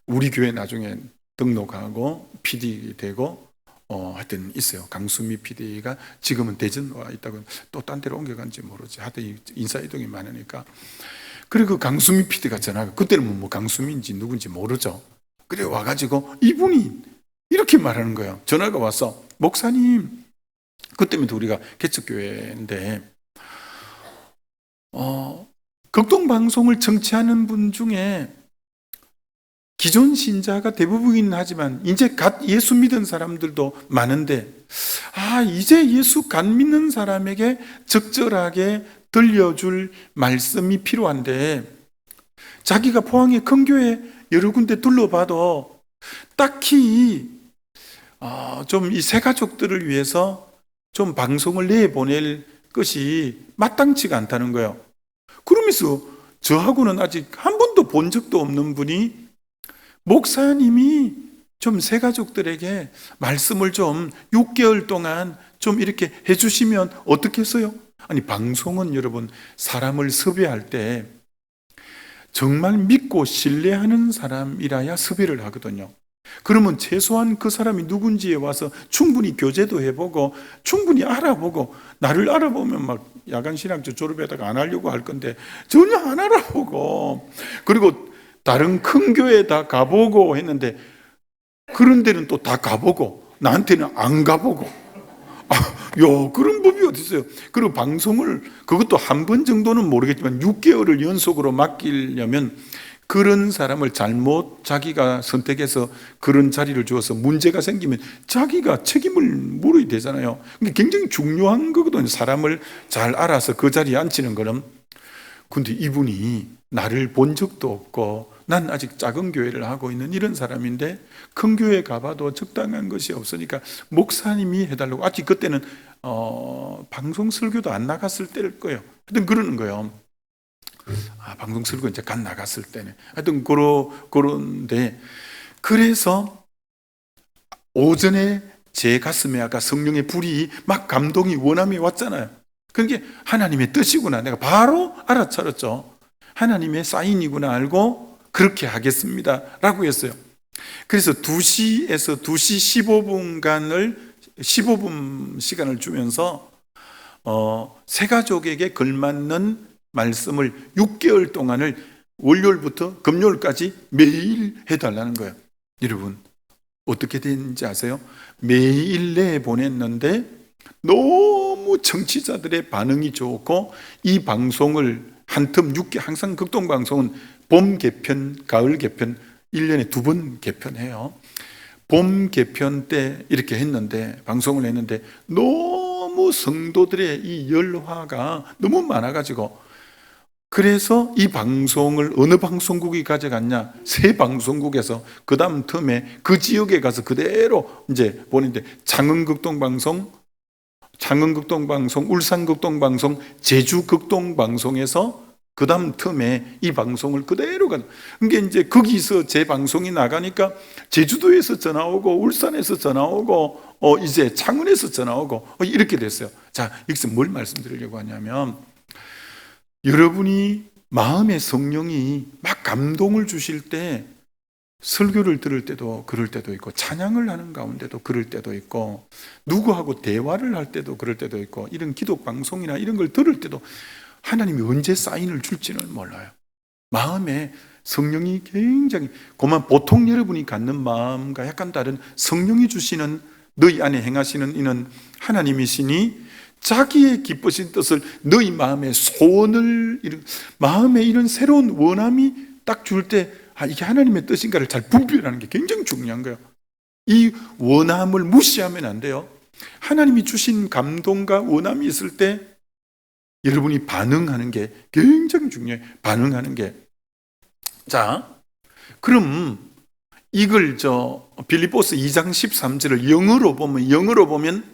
우리 교회 나중에 등록하고 PD 되고 하여튼 있어요. 강수미 PD가 지금은 대전 와 있다고, 또 딴 데로 옮겨간지 모르지. 하여튼 인사이동이 많으니까. 그리고 강수미 PD가 전화가, 그때는 강수미인지 누군지 모르죠. 그래 와가지고 이분이 이렇게 말하는 거예요. 전화가 와서, 목사님, 그 때문에 우리가 개척교회인데, 극동방송을 청취하는 분 중에 기존 신자가 대부분이긴 하지만 이제 갓 예수 믿은 사람들도 많은데, 이제 예수 갓 믿는 사람에게 적절하게 들려줄 말씀이 필요한데, 자기가 포항의 큰 교회 여러 군데 둘러봐도 딱히 좀 이 새 가족들을 위해서 좀 방송을 내보낼 것이 마땅치가 않다는 거예요. 그러면서 저하고는 아직 한 번도 본 적도 없는 분이 목사님이 좀 새 가족들에게 말씀을 좀 6개월 동안 좀 이렇게 해주시면 어떻겠어요? 아니, 방송은 여러분 사람을 섭외할 때 정말 믿고 신뢰하는 사람이라야 섭외를 하거든요. 그러면 최소한 그 사람이 누군지에 와서 충분히 교제도 해보고 충분히 알아보고, 나를 알아보면 막 야간신학교 졸업에다가 안 하려고 할 건데 전혀 안 알아보고, 그리고 다른 큰 교회 다 가보고 했는데 그런 데는 또 다 가보고 나한테는 안 가보고, 그런 법이 어디 있어요? 그리고 방송을 그것도 한 번 정도는 모르겠지만 6개월을 연속으로 맡기려면 그런 사람을 잘못 자기가 선택해서 그런 자리를 주어서 문제가 생기면 자기가 책임을 물어야 되잖아요. 굉장히 중요한 거거든요. 사람을 잘 알아서 그 자리에 앉히는 거는. 근데 이분이 나를 본 적도 없고 난 아직 작은 교회를 하고 있는 이런 사람인데 큰 교회 가봐도 적당한 것이 없으니까 목사님이 해달라고. 아직 그때는 방송 설교도 안 나갔을 때일 거예요. 하여튼 그러는 거예요. 방송 설교 이제 간 나갔을 때네. 하여튼 그런데, 그래서 오전에 제 가슴에 아까 성령의 불이 막 감동이 원함이 왔잖아요. 그게 하나님의 뜻이구나. 내가 바로 알아차렸죠. 하나님의 사인이구나 알고 그렇게 하겠습니다 라고 했어요. 그래서 2시에서 2시 15분 시간을 주면서 새 가족에게 걸맞는 말씀을 6개월 동안을 월요일부터 금요일까지 매일 해달라는 거예요. 여러분 어떻게 되는지 아세요? 매일 내보냈는데 너무 청취자들의 반응이 좋고, 이 방송을 한 텀 6개, 항상 극동방송은 봄 개편, 가을 개편 1년에 2번 개편해요. 봄 개편 때 이렇게 했는데, 방송을 했는데 너무 성도들의 이 열화가 너무 많아가지고, 그래서 이 방송을 어느 방송국이 가져갔냐? 새 방송국에서 그 다음 텀에 그 지역에 가서 그대로 이제 보는데, 창원극동방송, 울산극동방송, 제주극동방송에서 그 다음 텀에 이 방송을 그대로 가. 그게 이제 거기서 제 방송이 나가니까 제주도에서 전화 오고, 울산에서 전화 오고, 이제 창원에서 전화 오고, 이렇게 됐어요. 자, 여기서 뭘 말씀드리려고 하냐면, 여러분이 마음의 성령이 막 감동을 주실 때 설교를 들을 때도 그럴 때도 있고, 찬양을 하는 가운데도 그럴 때도 있고, 누구하고 대화를 할 때도 그럴 때도 있고, 이런 기도 방송이나 이런 걸 들을 때도 하나님이 언제 사인을 줄지는 몰라요. 마음에 성령이 굉장히, 그만 보통 여러분이 갖는 마음과 약간 다른 성령이 주시는, 너희 안에 행하시는 이는 하나님이시니 자기의 기쁘신 뜻을 너희 마음의 소원을, 마음에 이런 새로운 원함이 딱 줄 때, 이게 하나님의 뜻인가를 잘 분별하는 게 굉장히 중요한 거예요. 이 원함을 무시하면 안 돼요. 하나님이 주신 감동과 원함이 있을 때 여러분이 반응하는 게 굉장히 중요해요. 반응하는 게. 자, 그럼 이걸 빌립보서 2장 13절을 영어로 보면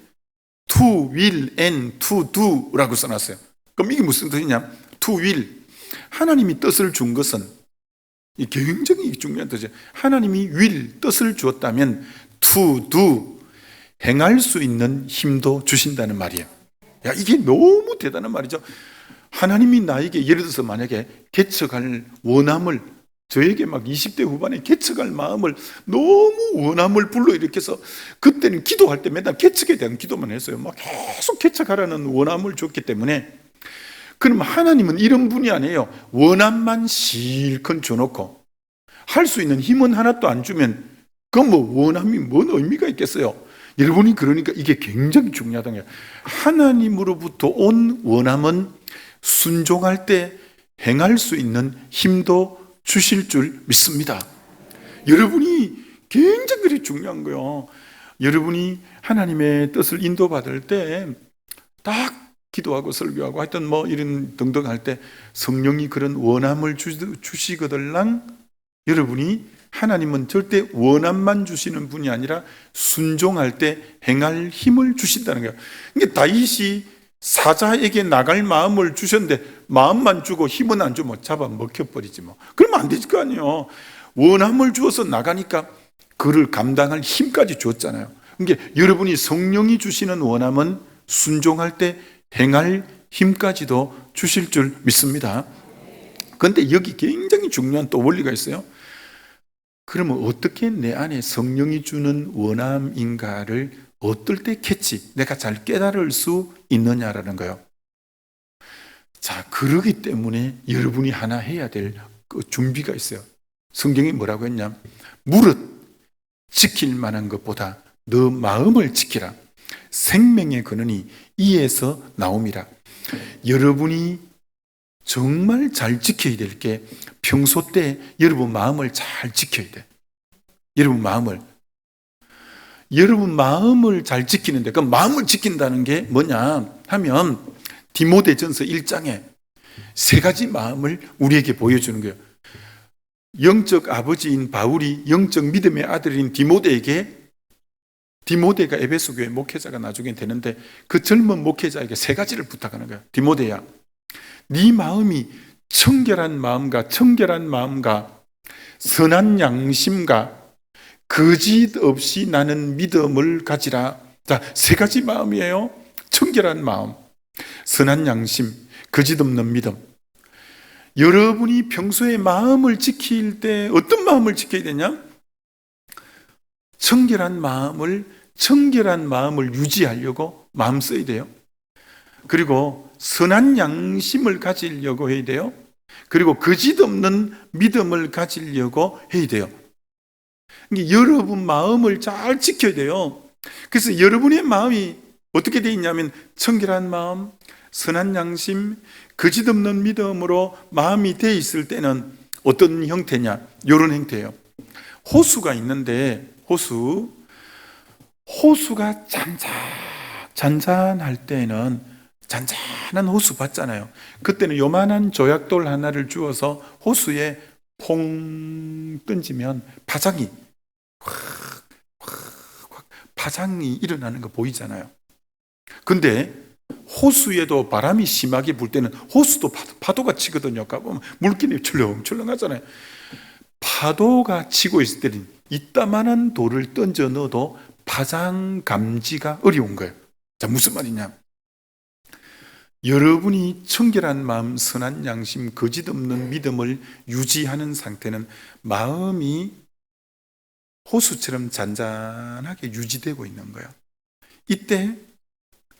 to will and to do 라고 써놨어요. 그럼 이게 무슨 뜻이냐? to will, 하나님이 뜻을 준 것은, 이 굉장히 중요한 뜻이에요. 하나님이 will, 뜻을 주었다면 to do, 행할 수 있는 힘도 주신다는 말이에요. 이게 너무 대단한 말이죠. 하나님이 나에게 예를 들어서 만약에 개척할 원함을, 저에게 막 20대 후반에 개척할 마음을, 너무 원함을 불러일으켜서, 그때는 기도할 때 맨날 개척에 대한 기도만 했어요. 막 계속 개척하라는 원함을 줬기 때문에. 그럼 하나님은 이런 분이 아니에요. 원함만 실컷 줘놓고 할 수 있는 힘은 하나도 안 주면 그 원함이 뭔 의미가 있겠어요? 여러분이 그러니까 이게 굉장히 중요하다는 거예요. 하나님으로부터 온 원함은 순종할 때 행할 수 있는 힘도 주실 줄 믿습니다. 여러분이 굉장히 그리 중요한 거예요. 여러분이 하나님의 뜻을 인도받을 때 딱 기도하고 설교하고 하여튼 뭐 이런 등등 할 때 성령이 그런 원함을 주시거들랑 여러분이 하나님은 절대 원함만 주시는 분이 아니라 순종할 때 행할 힘을 주신다는 거예요. 그러니까 다윗이 사자에게 나갈 마음을 주셨는데 마음만 주고 힘은 안 주면 잡아 먹혀버리지 뭐. 그러면 안 되질 거 아니에요. 원함을 주어서 나가니까 그를 감당할 힘까지 줬잖아요. 그러니까 여러분이 성령이 주시는 원함은 순종할 때 행할 힘까지도 주실 줄 믿습니다. 그런데 여기 굉장히 중요한 또 원리가 있어요. 그러면 어떻게 내 안에 성령이 주는 원함인가를 어떨 때 캐치, 내가 잘 깨달을 수 있느냐라는 거예요. 자, 그러기 때문에 여러분이 하나 해야 될 그 준비가 있어요. 성경이 뭐라고 했냐? 무릇 지킬 만한 것보다 너 마음을 지키라. 생명의 근원이 이에서 나옴이라. 여러분이 정말 잘 지켜야 될 게 평소 때 여러분 마음을 잘 지켜야 돼. 여러분 마음을 잘 지키는데, 그 마음을 지킨다는 게 뭐냐 하면 디모데전서 1장에 세 가지 마음을 우리에게 보여주는 거예요. 영적 아버지인 바울이 영적 믿음의 아들인 디모데에게, 디모데가 에베소 교회 목회자가 나중에 되는데 그 젊은 목회자에게 세 가지를 부탁하는 거야. 디모데야, 네 마음이 청결한 마음과 선한 양심과 거짓 없이 나는 믿음을 가지라. 자, 세 가지 마음이에요. 청결한 마음, 선한 양심, 거짓 없는 믿음. 여러분이 평소에 마음을 지킬 때 어떤 마음을 지켜야 되냐? 청결한 마음을 유지하려고 마음 써야 돼요. 그리고 선한 양심을 가지려고 해야 돼요. 그리고 거짓 없는 믿음을 가지려고 해야 돼요. 그러니까 여러분 마음을 잘 지켜야 돼요. 그래서 여러분의 마음이 어떻게 되어 있냐면 청결한 마음, 선한 양심, 거짓 없는 믿음으로 마음이 되어 있을 때는 어떤 형태냐? 이런 형태예요. 호수가 있는데 호수가 잔잔할 때는 잔잔한 호수 봤잖아요. 그때는 요만한 조약돌 하나를 주어서 호수에 퐁 던지면 파장이 파장이 일어나는 거 보이잖아요. 근데 호수에도 바람이 심하게 불 때는 호수도 파도가 치거든요. 가보면 물길이 출렁출렁하잖아요. 파도가 치고 있을 때는 이따만한 돌을 던져 넣어도 파장 감지가 어려운 거예요. 자, 무슨 말이냐? 여러분이 청결한 마음, 선한 양심, 거짓 없는 믿음을 유지하는 상태는 마음이 호수처럼 잔잔하게 유지되고 있는 거예요. 이때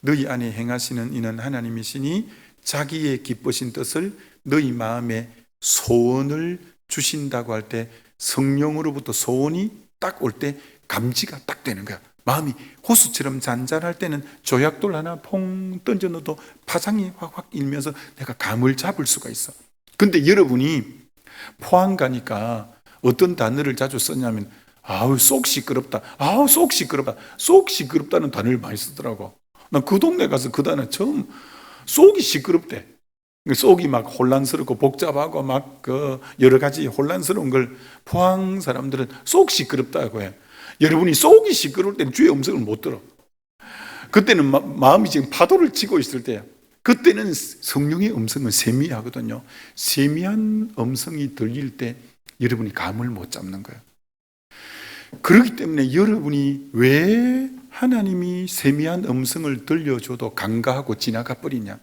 너희 안에 행하시는 이는 하나님이시니 자기의 기쁘신 뜻을 너희 마음에 소원을 주신다고 할 때 성령으로부터 소원이 딱 올 때 감지가 딱 되는 거야. 마음이 호수처럼 잔잔할 때는 조약돌 하나 퐁 던져 넣어도 파장이 확확 일면서 내가 감을 잡을 수가 있어. 근데 여러분이 포항 가니까 어떤 단어를 자주 썼냐면 아우 속 시끄럽다. 아우 속 시끄럽다. 속 시끄럽다는 단어를 많이 쓰더라고. 난 그 동네 가서 그 단어 처음, 속이 시끄럽대. 속이 막 혼란스럽고 복잡하고 막 그 여러 가지 혼란스러운 걸 포항 사람들은 속 시끄럽다고 해. 여러분이 속이 시끄러울 때는 주의 음성을 못 들어. 그때는 마음이 지금 파도를 치고 있을 때야. 그때는 성령의 음성은 세미하거든요. 세미한 음성이 들릴 때 여러분이 감을 못 잡는 거예요. 그렇기 때문에 여러분이 왜 하나님이 세미한 음성을 들려줘도 간과하고 지나가 버리냐?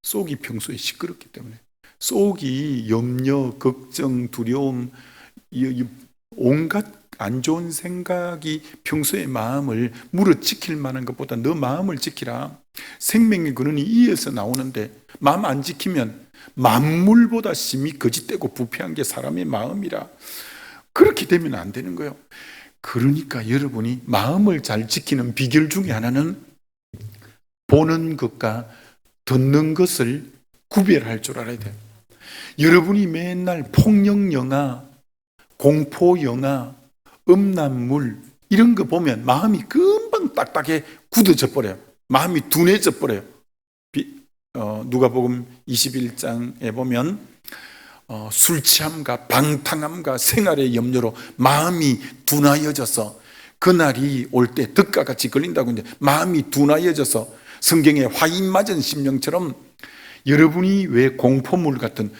속이 평소에 시끄럽기 때문에. 속이 염려, 걱정, 두려움, 온갖 안 좋은 생각이 평소에 마음을 무릇 지킬 만한 것보다 너 마음을 지키라. 생명의 근원이 이에서 나오는데 마음 안 지키면 만물보다 심히 거짓되고 부패한 게 사람의 마음이라. 그렇게 되면 안 되는 거예요. 그러니까 여러분이 마음을 잘 지키는 비결 중에 하나는 보는 것과 듣는 것을 구별할 줄 알아야 돼요. 여러분이 맨날 폭력 영화, 공포 영화, 음란물 이런 거 보면 마음이 금방 딱딱해 굳어져 버려요. 마음이 둔해져 버려요. 누가복음 21장에 보면 술 취함과 방탕함과 생활의 염려로 마음이 둔하여져서 그날이 올 때 덕가같이 걸린다고 이제 마음이 둔하여져서 성경에 화인 맞은 심령처럼 여러분이 왜 공포물 같은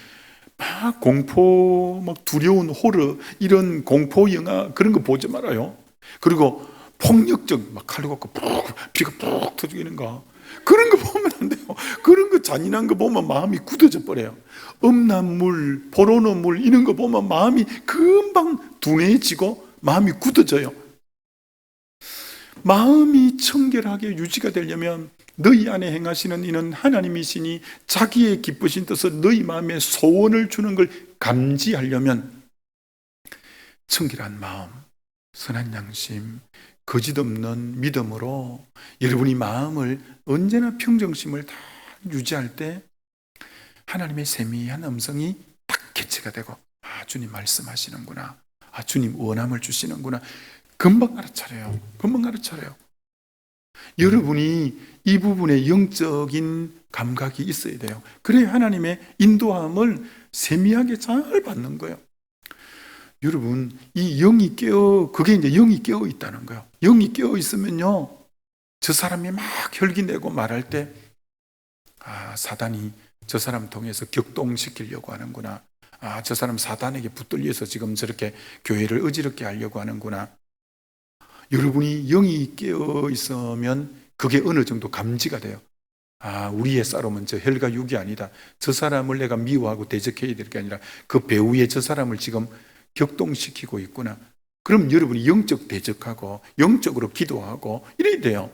막 공포 막 두려운 호러 이런 공포 영화 그런 거 보지 말아요. 그리고 폭력적 막 칼로 갖고 피가 푹 터지는 거 그런 거 보면 안 돼요. 그런 거 잔인한 거 보면 마음이 굳어져 버려요. 음란물, 포르노물 이런 거 보면 마음이 금방 둔해지고 마음이 굳어져요. 마음이 청결하게 유지가 되려면 너희 안에 행하시는 이는 하나님이시니 자기의 기쁘신 뜻을 너희 마음에 소원을 주는 걸 감지하려면 청결한 마음, 선한 양심, 거짓 없는 믿음으로 여러분이 마음을 언제나 평정심을 다 유지할 때 하나님의 세미한 음성이 딱 캐치가 되고 주님 말씀하시는구나, 주님 원함을 주시는구나 금방 알아차려요. 금방 알아차려요. 여러분이 이 부분에 영적인 감각이 있어야 돼요. 그래야 하나님의 인도함을 세미하게 잘 받는 거예요. 여러분, 이 영이 그게 이제 영이 깨어 있다는 거예요. 영이 깨어 있으면요, 저 사람이 막 혈기내고 말할 때, 사단이 저 사람 통해서 격동시키려고 하는구나. 저 사람 사단에게 붙들려서 지금 저렇게 교회를 어지럽게 하려고 하는구나. 여러분이 영이 깨어 있으면 그게 어느 정도 감지가 돼요. 우리의 싸움은 저 혈과 육이 아니다. 저 사람을 내가 미워하고 대적해야 될 게 아니라 그 배후에 저 사람을 지금 격동시키고 있구나. 그럼 여러분이 영적 대적하고 영적으로 기도하고 이래야 돼요.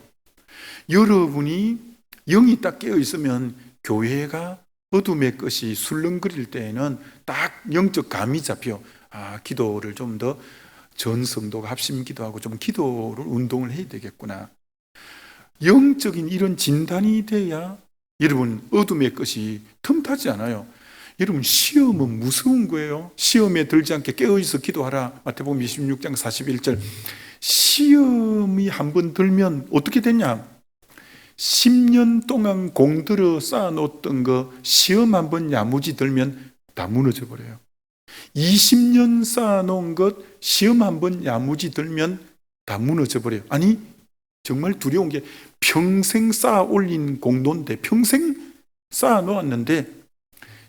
여러분이 영이 딱 깨어 있으면 교회가 어둠의 것이 술렁거릴 때에는 딱 영적 감이 잡혀. 기도를 좀 더 전 성도가 합심 기도하고 좀 기도를 운동을 해야 되겠구나. 영적인 이런 진단이 돼야 여러분 어둠의 것이 틈타지 않아요. 여러분 시험은 무서운 거예요. 시험에 들지 않게 깨어있어 기도하라. 마태복음 26장 41절. 시험이 한번 들면 어떻게 되냐? 10년 동안 공들여 쌓아놓았던 거 시험 한번 야무지 들면 다 무너져 버려요. 20년 쌓아놓은 것 시험 한번 야무지 들면 다 무너져 버려요. 아니 정말 두려운 게 평생 쌓아 올린 공도인데 평생 쌓아 놓았는데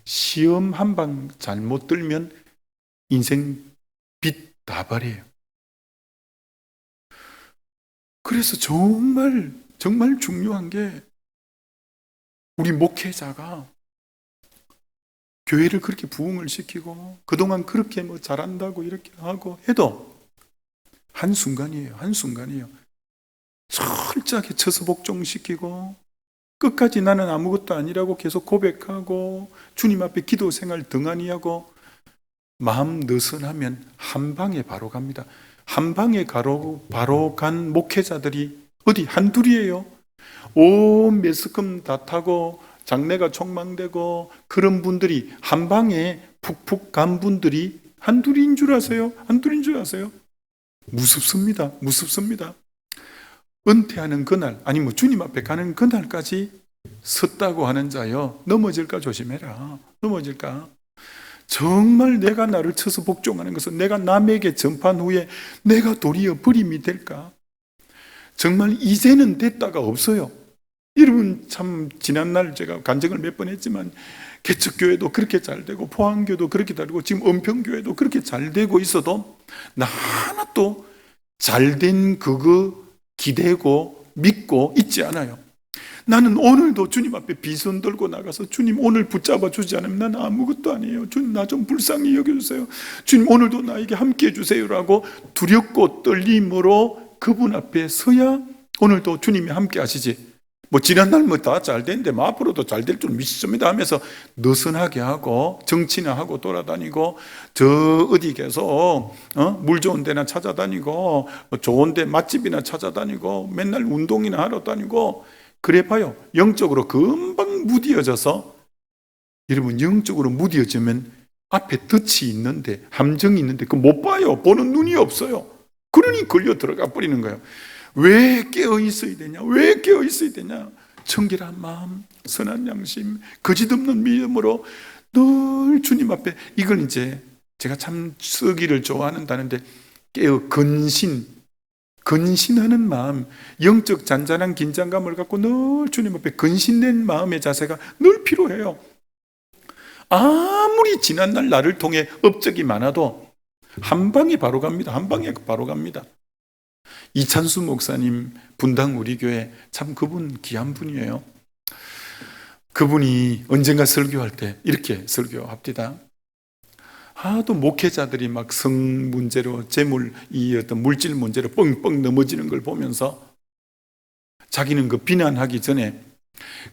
시험 한 방 잘못 들면 인생 빚 다 버려요. 그래서 정말 중요한 게 우리 목회자가 교회를 그렇게 부흥을 시키고 그동안 그렇게 잘한다고 이렇게 하고 해도 한순간이에요. 한순간이에요. 철저하게 쳐서 복종시키고 끝까지 나는 아무것도 아니라고 계속 고백하고 주님 앞에 기도 생활 등한히 하고 마음 느슨하면 한 방에 바로 갑니다. 한 방에 바로 간 목회자들이 어디 한둘이에요. 온 매스컴 다 타고 장래가 촉망되고 그런 분들이 한 방에 푹푹 간 분들이 한둘인 줄 아세요? 한둘인 줄 아세요? 무섭습니다. 무섭습니다. 은퇴하는 그날, 아니면 주님 앞에 가는 그날까지 섰다고 하는 자여, 넘어질까 조심해라. 넘어질까. 정말 내가 나를 쳐서 복종하는 것은 내가 남에게 전파한 후에 내가 도리어 버림이 될까? 정말 이제는 됐다가 없어요. 여러분 참 지난날 제가 간증을 몇 번 했지만 개척교회도 그렇게 잘 되고 포항교도 그렇게 잘 되고 지금 은평교회도 그렇게 잘 되고 있어도 나 하나 또 잘된 그거 기대고 믿고 있지 않아요. 나는 오늘도 주님 앞에 비선 들고 나가서 주님 오늘 붙잡아 주지 않으면 나는 아무것도 아니에요. 주님 나 좀 불쌍히 여겨주세요. 주님 오늘도 나에게 함께 해주세요라고 두렵고 떨림으로 그분 앞에 서야 오늘도 주님이 함께 하시지. 뭐 지난날 뭐 다 잘 됐는데 뭐 앞으로도 잘 될 줄 믿습니다 하면서 느슨하게 하고 정치나 하고 돌아다니고 저 어디 계속 물 좋은 데나 찾아다니고 좋은 데 맛집이나 찾아다니고 맨날 운동이나 하러 다니고 그래 봐요. 영적으로 금방 무디어져서, 여러분 영적으로 무디어지면 앞에 덫이 있는데, 함정이 있는데 그 못 봐요. 보는 눈이 없어요. 그러니 걸려 들어가 버리는 거예요. 왜 깨어 있어야 되냐? 왜 깨어 있어야 되냐? 청결한 마음, 선한 양심, 거짓없는 믿음으로 늘 주님 앞에, 이걸 이제 제가 참 쓰기를 좋아하는다는데, 깨어 근신하는 마음, 영적 잔잔한 긴장감을 갖고 늘 주님 앞에 근신된 마음의 자세가 늘 필요해요. 아무리 지난날 나를 통해 업적이 많아도 한 방에 바로 갑니다. 한 방에 바로 갑니다. 이찬수 목사님 분당 우리 교회, 참 그분 귀한 분이에요. 그분이 언젠가 설교할 때 이렇게 설교합니다. 하도 목회자들이 막 성 문제로, 재물, 이 어떤 물질 문제로 뻥뻥 넘어지는 걸 보면서 자기는 그 비난하기 전에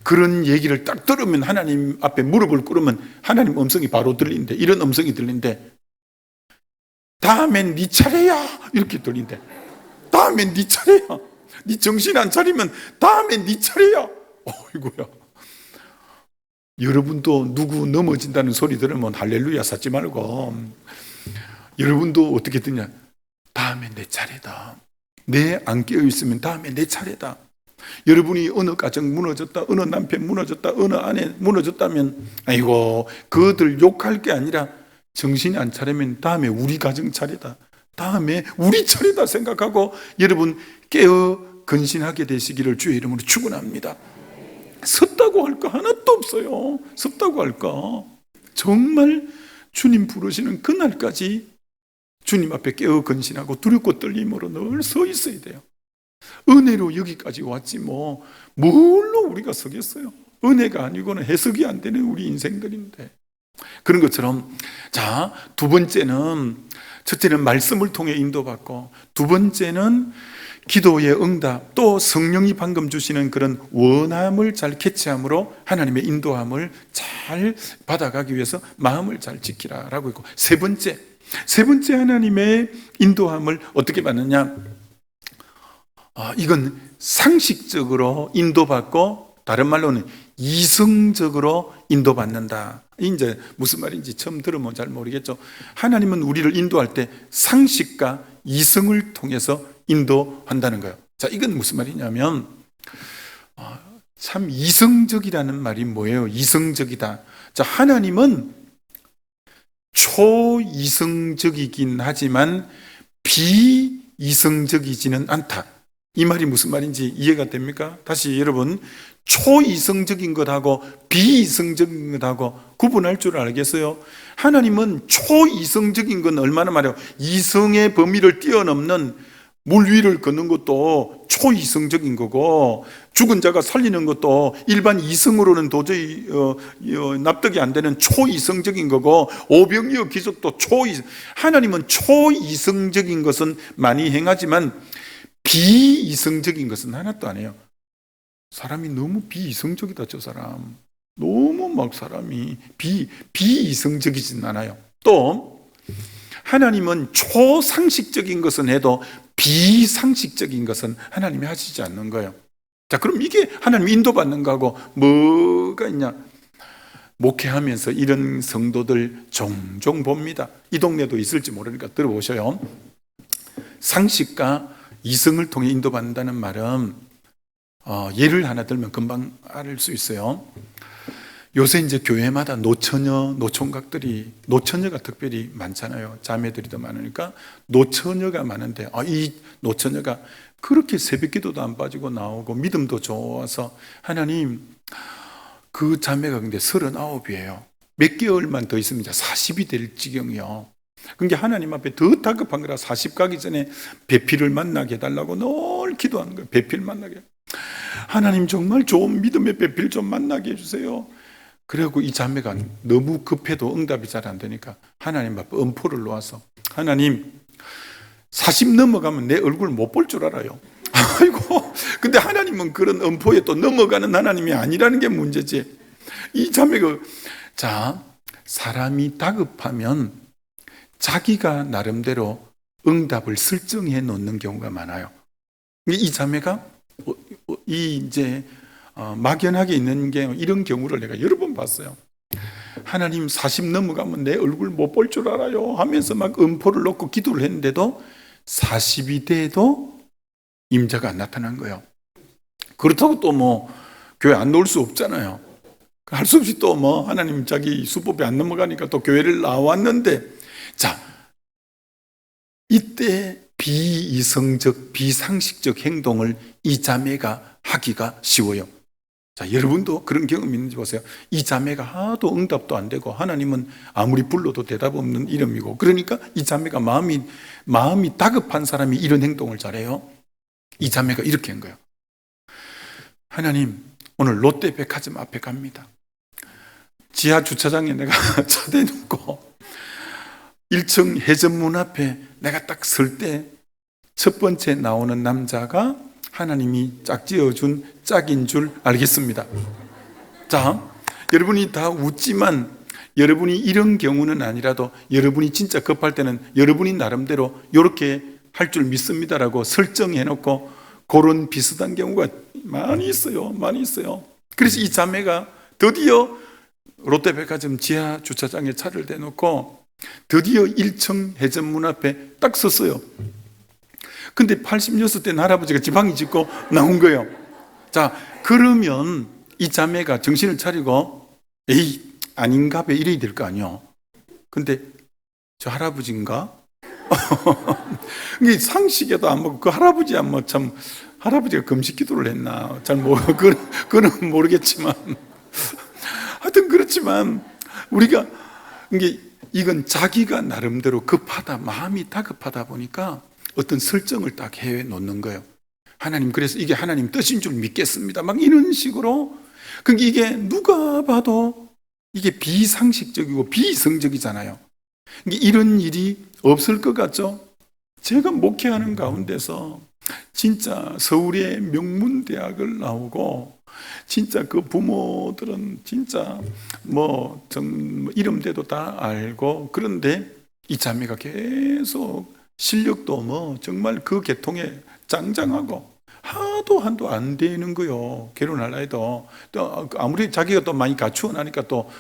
그런 얘기를 딱 들으면, 하나님 앞에 무릎을 꿇으면 하나님 음성이 바로 들린대. 이런 음성이 들린대. 다음엔 네 차례야, 이렇게 들린대. 다음엔 네 차례야. 네 정신 안 차리면 다음엔 네 차례야. 어이구야. 여러분도 누구 넘어진다는 소리 들으면 할렐루야 쌓지 말고, 여러분도 어떻게 듣냐? 다음엔 내 차례다. 내 안 깨어 있으면 다음에 내 차례다. 여러분이 어느 가정 무너졌다, 어느 남편 무너졌다, 어느 아내 무너졌다면 아이고 그들 욕할 게 아니라, 정신이 안 차리면 다음에 우리 가정 차례다, 다음에 우리 차례다 생각하고 여러분 깨어 근신하게 되시기를 주의 이름으로 축원합니다. 섭다고 할 거 하나도 없어요. 섭다고 할 거. 정말 주님 부르시는 그날까지 주님 앞에 깨어 근신하고 두렵고 떨림으로 늘 서 있어야 돼요. 은혜로 여기까지 왔지 뭐 뭘로 우리가 서겠어요? 은혜가 아니고는 해석이 안 되는 우리 인생들인데. 그런 것처럼, 자, 두 번째는, 첫째는 말씀을 통해 인도받고, 두 번째는 기도의 응답, 또 성령이 방금 주시는 그런 원함을 잘 캐치함으로 하나님의 인도함을 잘 받아가기 위해서 마음을 잘 지키라라고 있고, 세 번째 하나님의 인도함을 어떻게 받느냐? 이건 상식적으로 인도받고, 다른 말로는 이성적으로 인도받는다. 이제 무슨 말인지 처음 들으면 잘 모르겠죠. 하나님은 우리를 인도할 때 상식과 이성을 통해서 인도한다는 거예요. 자, 이건 무슨 말이냐면, 참 이성적이라는 말이 뭐예요? 이성적이다. 자, 하나님은 초이성적이긴 하지만 비이성적이지는 않다. 이 말이 무슨 말인지 이해가 됩니까? 다시 여러분, 초이성적인 것하고 비이성적인 것하고 구분할 줄 알겠어요? 하나님은 초이성적인 건 얼마나 말이에요? 이성의 범위를 뛰어넘는 물 위를 걷는 것도 초이성적인 거고, 죽은 자가 살리는 것도 일반 이성으로는 도저히 납득이 안 되는 초이성적인 거고, 오병이어 기적도 하나님은 초이성적인 것은 많이 행하지만 비이성적인 것은 하나도 안 해요. 사람이 너무 비이성적이다, 저 사람. 너무 막 사람이 비이성적이진 않아요. 또 하나님은 초상식적인 것은 해도 비상식적인 것은 하나님이 하시지 않는 거예요. 자, 그럼 이게 하나님 인도받는 거하고 뭐가 있냐? 목회하면서 이런 성도들 종종 봅니다. 이 동네도 있을지 모르니까 들어보셔요. 상식과 이성을 통해 인도받는다는 말은, 예를 하나 들면 금방 알 수 있어요. 요새 이제 교회마다 노처녀가 특별히 많잖아요. 자매들이 더 많으니까 노처녀가 많은데, 이 노처녀가 그렇게 새벽 기도도 안 빠지고 나오고 믿음도 좋아서, 하나님, 그 자매가 근데 39이에요. 몇 개월만 더 있으면 이제 40이 될 지경이요. 그러니까 하나님 앞에 더 다급한 거라 40 가기 전에 배필을 만나게 해달라고 늘 기도하는 거예요. 배필 만나게. 하나님, 정말 좋은 믿음의 배필 좀 만나게 해주세요. 그리고 이 자매가 너무 급해도 응답이 잘 안 되니까 하나님 앞에 엄포를 놓아서, 하나님, 40 넘어가면 내 얼굴 못 볼 줄 알아요. 아이고, 근데 하나님은 그런 엄포에 또 넘어가는 하나님이 아니라는 게 문제지. 이 자매가, 자, 사람이 다급하면 자기가 나름대로 응답을 설정해 놓는 경우가 많아요. 이 자매가 이제 막연하게 있는 게 이런 경우를 내가 여러 번 봤어요. 하나님 40 넘어가면 내 얼굴 못 볼 줄 알아요 하면서 막 음포를 놓고 기도를 했는데도 40이 돼도 임자가 안 나타난 거예요. 그렇다고 또 뭐 교회 안 나올 수 없잖아요. 할 수 없이 또 뭐 하나님 자기 수법이 안 넘어가니까 또 교회를 나왔는데, 자, 이때 비이성적, 비상식적 행동을 이 자매가 하기가 쉬워요. 자, 여러분도 그런 경험 있는지 보세요. 이 자매가 하도 응답도 안 되고 하나님은 아무리 불러도 대답 없는 이름이고, 그러니까 이 자매가 마음이 다급한 사람이 이런 행동을 잘해요. 이 자매가 이렇게 한 거예요. 하나님, 오늘 롯데백화점 앞에 갑니다. 지하 주차장에 내가 차 대놓고 1층 해전문 앞에 내가 딱 설 때 첫 번째 나오는 남자가 하나님이 짝지어준 짝인 줄 알겠습니다. 자, 여러분이 다 웃지만 여러분이 이런 경우는 아니라도 여러분이 진짜 급할 때는 여러분이 나름대로 이렇게 할 줄 믿습니다라고 설정해놓고 그런 비슷한 경우가 많이 있어요. 많이 있어요. 그래서 이 자매가 드디어 롯데백화점 지하 주차장에 차를 대놓고 드디어 1층 해전문 앞에 딱 섰어요. 근데 86된 할아버지가 지팡이 짚고 나온 거예요. 자, 그러면 이 자매가 정신을 차리고 에이, 아닌가 봐 이래야 될 거 아니에요. 근데 저 할아버지인가? 이게 상식에도 안 먹고 그 할아버지야 뭐 참 할아버지가 금식 기도를 했나 잘 그건 모르겠지만 하여튼 그렇지만 우리가 이건 자기가 나름대로 급하다, 마음이 다급하다 보니까 어떤 설정을 딱 해 놓는 거예요. 하나님, 그래서 이게 하나님 뜻인 줄 믿겠습니다. 막 이런 식으로. 그러니까 이게 누가 봐도 이게 비상식적이고 비이성적이잖아요. 이런 일이 없을 것 같죠? 제가 목회하는 가운데서 진짜 서울의 명문대학을 나오고 진짜 그 부모들은 진짜 뭐 좀 이름대도 다 알고, 그런데 이 자매가 계속 실력도 뭐 정말 그 계통에 짱짱하고 하도 한도 안 되는 거요. 결혼할 해도 또 아무리 자기가 또 많이 갖추어 나니까 또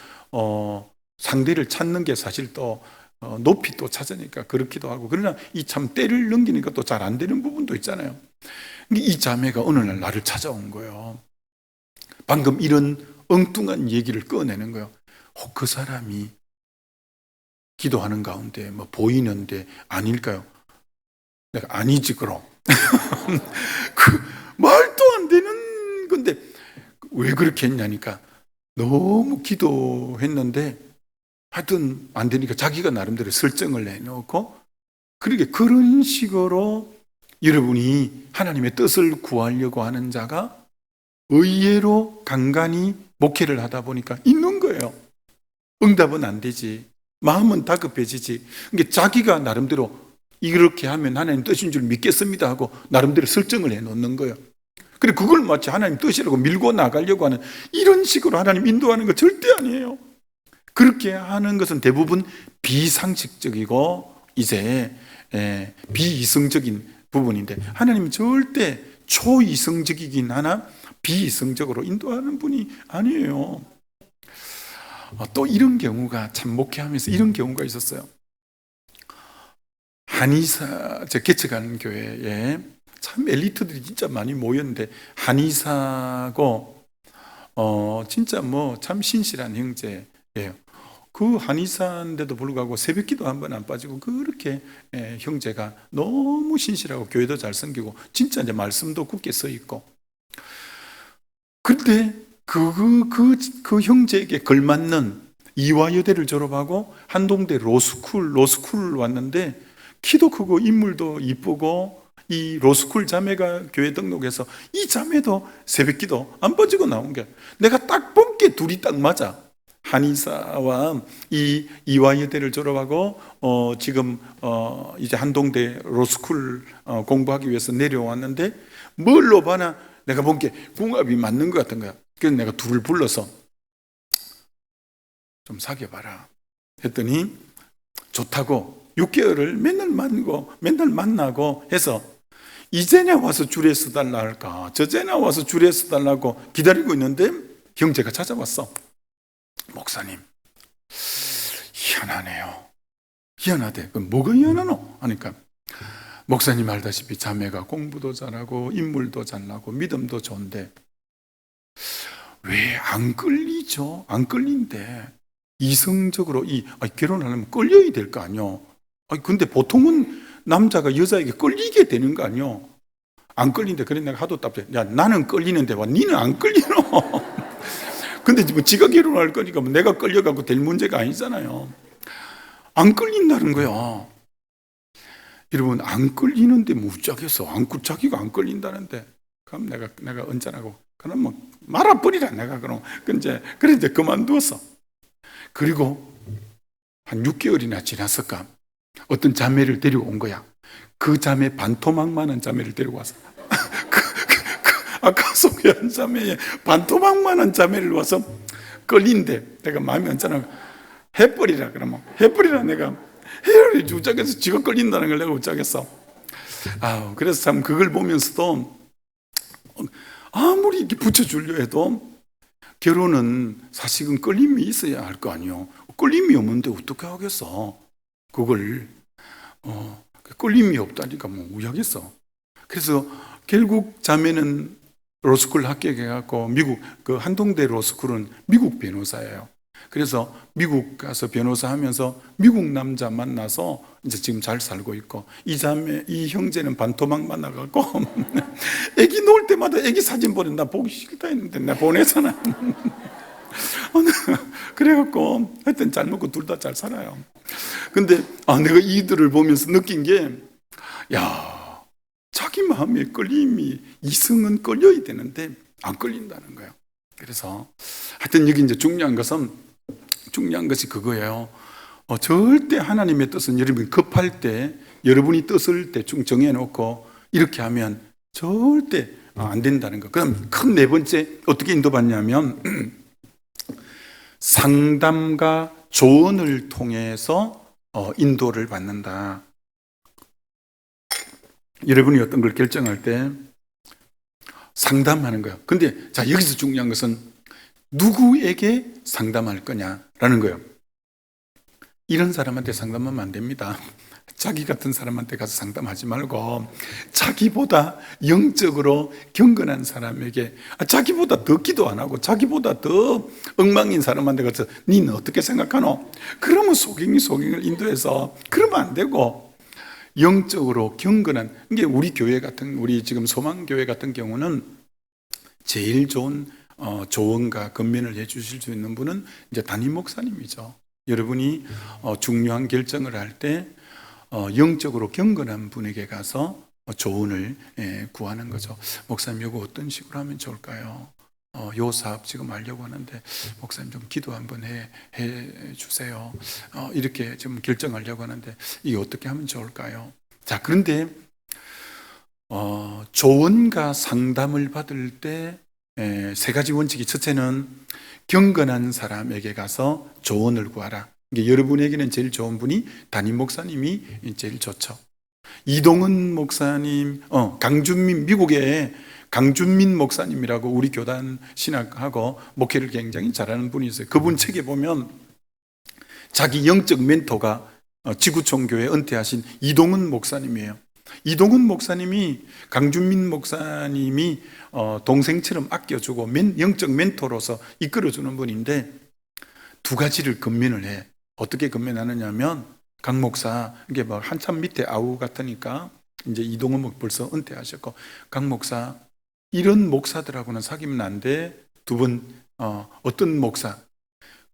상대를 찾는 게 사실 또 높이 또 찾으니까 그렇기도 하고, 그러나 이 참 때를 넘기니까 또 잘 안 되는 부분도 있잖아요. 이 자매가 어느 날 나를 찾아온 거예요. 방금 이런 엉뚱한 얘기를 꺼내는 거예요. 그 사람이 기도하는 가운데 뭐 보이는데 아닐까요? 내가 아니지 그럼. 그 말도 안 되는 건데 왜 그렇게 했냐니까 너무 기도했는데 하여튼 안 되니까 자기가 나름대로 설정을 내놓고, 그러게 그런 식으로 여러분이 하나님의 뜻을 구하려고 하는 자가 의외로 간간히 목회를 하다 보니까 있는 거예요. 응답은 안 되지, 마음은 다급해지지. 그러니까 자기가 나름대로 이렇게 하면 하나님 뜻인 줄 믿겠습니다 하고 나름대로 설정을 해놓는 거예요. 그리고 그걸 마치 하나님 뜻이라고 밀고 나가려고 하는 이런 식으로 하나님 인도하는 거 절대 아니에요. 그렇게 하는 것은 대부분 비상식적이고 이제 비이성적인 부분인데, 하나님은 절대 초이성적이긴 하나 비이성적으로 인도하는 분이 아니에요. 또 이런 경우가 참 목회하면서 이런 경우가 있었어요. 한의사, 제가 개척하는 교회에 참 엘리트들이 진짜 많이 모였는데 한의사고 진짜 뭐 참 신실한 형제예요. 그 한의사인데도 불구하고 새벽기도 한 번 안 빠지고 그렇게 형제가 너무 신실하고 교회도 잘 섬기고 진짜 이제 말씀도 굳게 써 있고, 그때 그 형제에게 걸맞는 이화여대를 졸업하고 한동대 로스쿨 왔는데 키도 크고 인물도 이쁘고 이 로스쿨 자매가 교회 등록해서 이 자매도 새벽기도 안 빠지고 나온 게 내가 딱 본 게 둘이 딱 맞아. 한의사와 이 이화여대를 졸업하고 지금 이제 한동대 로스쿨 공부하기 위해서 내려왔는데 뭘로 봐나 내가 본 게 궁합이 맞는 것 같은 거야. 그래서 내가 둘을 불러서 좀 사귀어봐라 했더니 좋다고 6개월을 맨날 만나고 해서 이제냐 와서 줄에 서달라 할까 저제냐 와서 줄에 서달라고 기다리고 있는데 형제가 찾아왔어. 목사님, 희한하네요. 희한하대. 그럼 뭐가 희한하노? 하니까 목사님 알다시피 자매가 공부도 잘하고 인물도 잘나고 믿음도 좋은데 왜 안 끌리죠? 안 끌린대. 이성적으로 결혼하려면 끌려야 될 거 아니요. 근데 보통은 남자가 여자에게 끌리게 되는 거 아니요. 안 끌린대. 그래 내가 하도 답해. 야, 나는 끌리는데 와 니는 안 끌리노? 근데 뭐 지가 결혼할 거니까 뭐 내가 끌려가고 될 문제가 아니잖아요. 안 끌린다는 거야. 여러분, 안 끌리는데 무짝해서 자기가 안 끌린다는데 그럼 내가 언짢아고 그럼 뭐 말아버리라 내가 그럼 그래 이제 그만두었어. 그리고 한 6개월이나 지났을까 어떤 자매를 데려온 거야. 그 자매 반토막만한 자매를 데리고 왔어. 아까 소개한 자매의 반토막만한 자매를 와서 끌린대. 내가 마음이 언짢아 해버리라 그러면 해버리라 내가 헤어리 우짝해서 지가 끌린다는 걸 내가 우짝했어. 그래서 참 그걸 보면서도 아무리 이렇게 붙여주려 해도 결혼은 사실은 끌림이 있어야 할 거 아니요. 끌림이 없는데 어떻게 하겠어? 그걸 끌림이 없다니까 뭐 우야겠어. 그래서 결국 자매는 로스쿨 합격해갖고 미국 그 한동대 로스쿨은 미국 변호사예요. 그래서 미국 가서 변호사 하면서 미국 남자 만나서 이제 지금 잘 살고 있고 이 형제는 반토막 만나갖고 애기 놀 때마다 애기 사진 보내. 나 보기 싫다 했는데 나 보내잖아. 그래갖고 하여튼 잘 먹고 둘 다 잘 살아요. 근데 내가 이들을 보면서 느낀 게 자기 마음에 끌림이 이성은 끌려야 되는데 안 끌린다는 거예요. 그래서 하여튼 여기 이제 중요한 것이 그거예요. 절대 하나님의 뜻은 여러분이 급할 때 여러분이 뜻을 대충 정해놓고 이렇게 하면 절대 안 된다는 거. 그럼 큰 네 번째 어떻게 인도받냐면 상담과 조언을 통해서 인도를 받는다. 여러분이 어떤 걸 결정할 때 상담하는 거예요. 근데 여기서 중요한 것은 누구에게 상담할 거냐라는 거예요. 이런 사람한테 상담하면 안 됩니다. 자기 같은 사람한테 가서 상담하지 말고 자기보다 영적으로 경건한 사람에게 자기보다 더 기도 안 하고 자기보다 더 엉망인 사람한테 가서 니는 어떻게 생각하노? 그러면 소경을 인도해서 그러면 안 되고 영적으로 경건한 이게 우리 지금 소망교회 같은 경우는 제일 좋은 조언과 권면을 해주실 수 있는 분은 이제 담임 목사님이죠. 여러분이 중요한 결정을 할 때 영적으로 경건한 분에게 가서 조언을 구하는 거죠. 목사님, 이거 어떤 식으로 하면 좋을까요? 요 사업 지금 하려고 하는데 목사님 좀 기도 한번 해 주세요. 이렇게 좀 결정하려고 하는데 이게 어떻게 하면 좋을까요? 그런데 조언과 상담을 받을 때 세 가지 원칙이, 첫째는 경건한 사람에게 가서 조언을 구하라. 여러분에게는 제일 좋은 분이 담임 목사님이 제일 좋죠. 이동은 목사님, 미국의 강준민 목사님이라고 우리 교단 신학하고 목회를 굉장히 잘하는 분이 있어요. 그분 책에 보면 자기 영적 멘토가 지구촌교회 은퇴하신 이동은 목사님이에요. 이동은 목사님이 강준민 목사님이 동생처럼 아껴주고 영적 멘토로서 이끌어주는 분인데 두 가지를 권면을 해. 어떻게 권면하느냐면 강 목사, 이게 뭐 한참 밑에 아우 같으니까 이제 이동은 목 벌써 은퇴하셨고 강 목사, 이런 목사들하고는 사귀면 안 돼. 두 번 어떤 목사,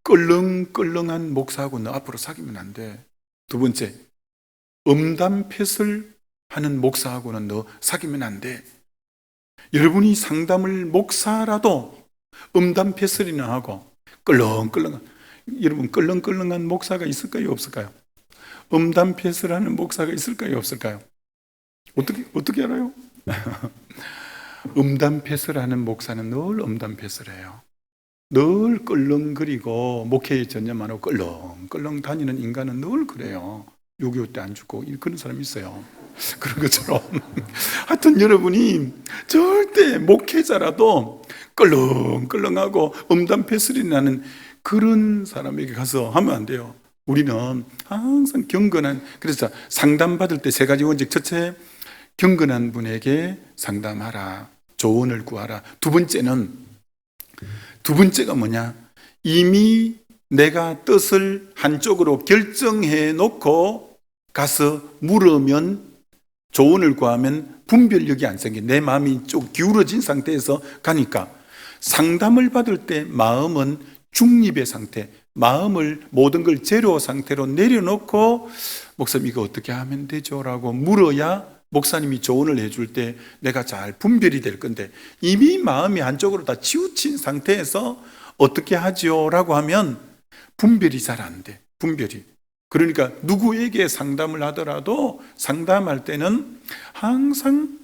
껄렁껄렁한 목사하고 너 앞으로 사귀면 안 돼. 두 번째, 음담패설 하는 목사하고는 너 사귀면 안 돼. 여러분이 상담을 목사라도 음담패설이나 하고 껄렁껄렁 여러분 끌렁끌렁한 목사가 있을까요? 없을까요? 음담패설하는 목사가 있을까요? 없을까요? 어떻게 알아요? 음담패설하는 목사는 늘 음담패설해요. 늘 끌렁거리고 목회에 전념하고 끌렁끌렁 다니는 인간은 늘 그래요. 6.25 때 안 죽고 그런 사람이 있어요. 그런 것처럼 하여튼 여러분이 절대 목회자라도 끌렁끌렁하고 음담패설이 나는 그런 사람에게 가서 하면 안 돼요. 우리는 항상 경건한, 그래서 상담받을 때 세 가지 원칙. 첫째, 경건한 분에게 상담하라, 조언을 구하라. 두 번째가 뭐냐? 이미 내가 뜻을 한쪽으로 결정해 놓고 가서 물으면, 조언을 구하면 분별력이 안 생겨. 내 마음이 좀 기울어진 상태에서 가니까. 상담을 받을 때 마음은 중립의 상태, 마음을 모든 걸 제로 상태로 내려놓고 목사님 이거 어떻게 하면 되죠? 라고 물어야 목사님이 조언을 해줄 때 내가 잘 분별이 될 건데, 이미 마음이 한쪽으로 다 치우친 상태에서 어떻게 하지요? 라고 하면 분별이 잘 안 돼. 분별이. 그러니까 누구에게 상담을 하더라도 상담할 때는 항상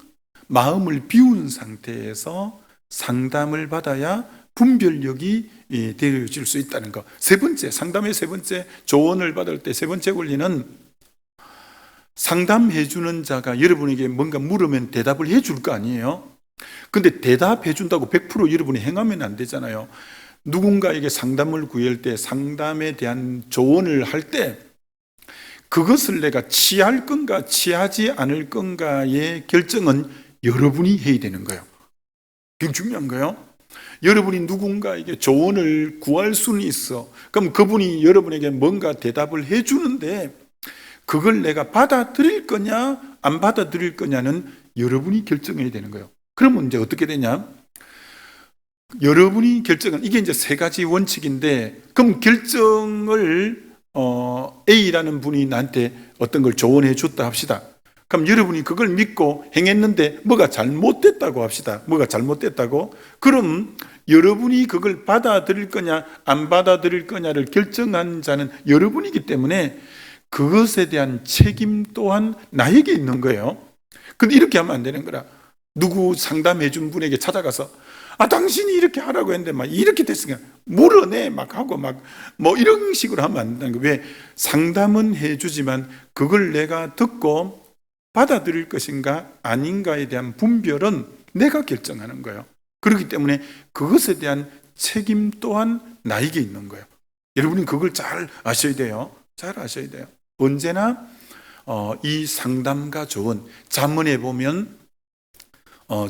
마음을 비운 상태에서 상담을 받아야 분별력이 되어질 수 있다는 거. 세 번째, 상담의 세 번째, 조언을 받을 때 세 번째 권리는, 상담해 주는 자가 여러분에게 뭔가 물으면 대답을 해 줄 거 아니에요? 근데 대답해 준다고 100% 여러분이 행하면 안 되잖아요. 누군가에게 상담을 구할 때, 상담에 대한 조언을 할 때 그것을 내가 취할 건가 취하지 않을 건가의 결정은 여러분이 해야 되는 거예요. 그게 중요한 거예요. 여러분이 누군가에게 조언을 구할 수는 있어. 그럼 그분이 여러분에게 뭔가 대답을 해 주는데 그걸 내가 받아들일 거냐 안 받아들일 거냐는 여러분이 결정해야 되는 거예요. 그러면 이제 어떻게 되냐? 여러분이 결정은, 이게 이제 세 가지 원칙인데, 그럼 결정을 A라는 분이 나한테 어떤 걸 조언해 줬다 합시다. 그럼 여러분이 그걸 믿고 행했는데 뭐가 잘못됐다고 합시다. 뭐가 잘못됐다고? 그럼 여러분이 그걸 받아들일 거냐 안 받아들일 거냐를 결정한 자는 여러분이기 때문에 그것에 대한 책임 또한 나에게 있는 거예요. 근데 이렇게 하면 안 되는 거라. 누구 상담해 준 분에게 찾아가서 당신이 이렇게 하라고 했는데 막 이렇게 됐으니까 물어내 막 하고 막 뭐 이런 식으로 하면 안 된다는 거예요. 왜? 상담은 해주지만 그걸 내가 듣고 받아들일 것인가 아닌가에 대한 분별은 내가 결정하는 거예요. 그렇기 때문에 그것에 대한 책임 또한 나에게 있는 거예요. 여러분이 그걸 잘 아셔야 돼요. 잘 아셔야 돼요. 언제나 이 상담과 조언, 잠언에 보면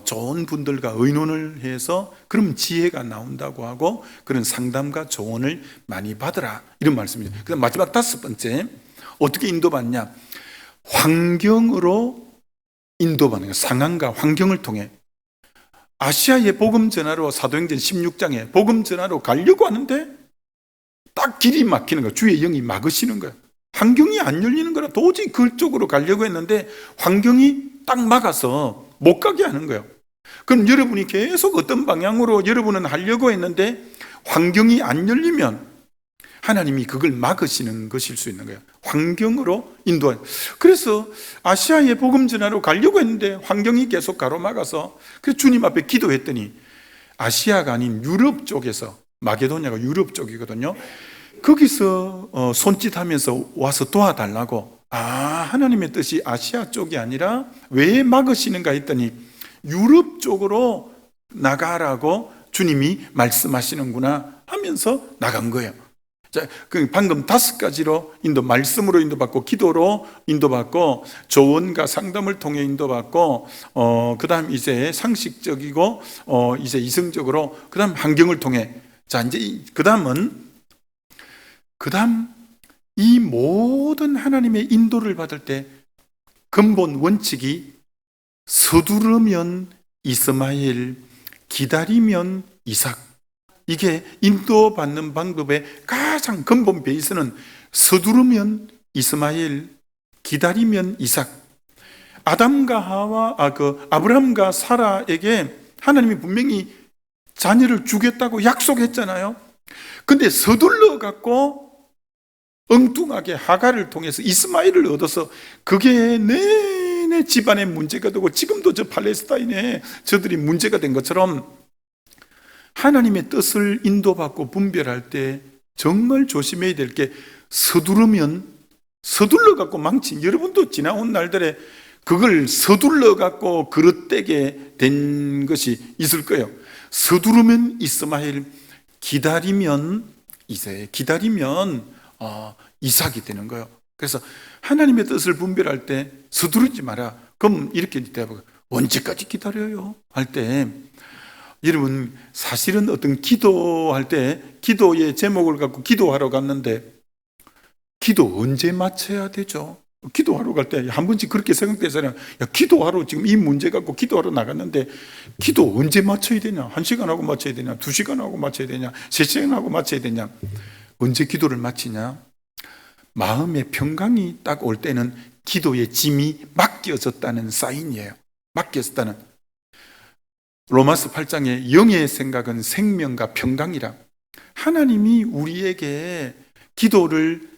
좋은 분들과 의논을 해서 그럼 지혜가 나온다고 하고, 그런 상담과 조언을 많이 받으라, 이런 말씀입니다. 그다음 마지막 다섯 번째, 어떻게 인도받냐? 환경으로 인도받는 거예요. 상황과 환경을 통해. 아시아의 복음 전하러 사도행전 16장에 복음 전하러 가려고 하는데 딱 길이 막히는 거예요. 주의 영이 막으시는 거예요. 환경이 안 열리는 거라 도저히 그쪽으로 가려고 했는데 환경이 딱 막아서 못 가게 하는 거예요. 그럼 여러분이 계속 어떤 방향으로 여러분은 하려고 했는데 환경이 안 열리면 하나님이 그걸 막으시는 것일 수 있는 거예요. 환경으로 인도하는. 그래서 아시아에 복음 전하러 가려고 했는데 환경이 계속 가로막아서, 그래서 주님 앞에 기도했더니 아시아가 아닌 유럽 쪽에서, 마게도냐가 유럽 쪽이거든요. 거기서 손짓하면서 와서 도와달라고. 하나님의 뜻이 아시아 쪽이 아니라 왜 막으시는가 했더니 유럽 쪽으로 나가라고 주님이 말씀하시는구나 하면서 나간 거예요. 자, 방금 다섯 가지로 말씀으로 인도받고, 기도로 인도받고, 조언과 상담을 통해 인도받고, 그 다음 이제 상식적이고, 이제 이성적으로, 그 다음 환경을 통해. 자, 이제 그 다음 이 모든 하나님의 인도를 받을 때 근본 원칙이 서두르면 이스마엘, 기다리면 이삭. 이게 인도받는 방법의 가장 근본 베이스는 서두르면 이스마엘, 기다리면 이삭. 아브라함과 사라에게 하나님이 분명히 자녀를 주겠다고 약속했잖아요. 근데 서둘러 갖고 엉뚱하게 하갈을 통해서 이스마엘을 얻어서 그게 내내 집안의 문제가 되고 지금도 저 팔레스타인에 저들이 문제가 된 것처럼 하나님의 뜻을 인도받고 분별할 때 정말 조심해야 될 게 서두르면 서둘러 갖고 망친, 여러분도 지나온 날들에 그걸 서둘러 갖고 그릇되게 된 것이 있을 거예요. 서두르면 이스마엘, 기다리면 이세, 기다리면 이삭이 되는 거예요. 그래서 하나님의 뜻을 분별할 때 서두르지 마라. 그럼 이렇게 대답하고, 언제까지 기다려요? 할 때 여러분, 사실은 어떤 기도할 때 기도의 제목을 갖고 기도하러 갔는데 기도 언제 마쳐야 되죠? 기도하러 갈 때 한 번씩 그렇게 생각되잖아요. 야, 기도하러 지금 이 문제 갖고 기도하러 나갔는데 기도 언제 마쳐야 되냐? 1시간 하고 마쳐야 되냐? 2시간 하고 마쳐야 되냐? 3시간 하고 마쳐야 되냐? 언제 기도를 마치냐? 마음의 평강이 딱 올 때는 기도의 짐이 맡겨졌다는 사인이에요. 맡겨졌다는. 로마서 8장에 영의 생각은 생명과 평강이라. 하나님이 우리에게 기도를,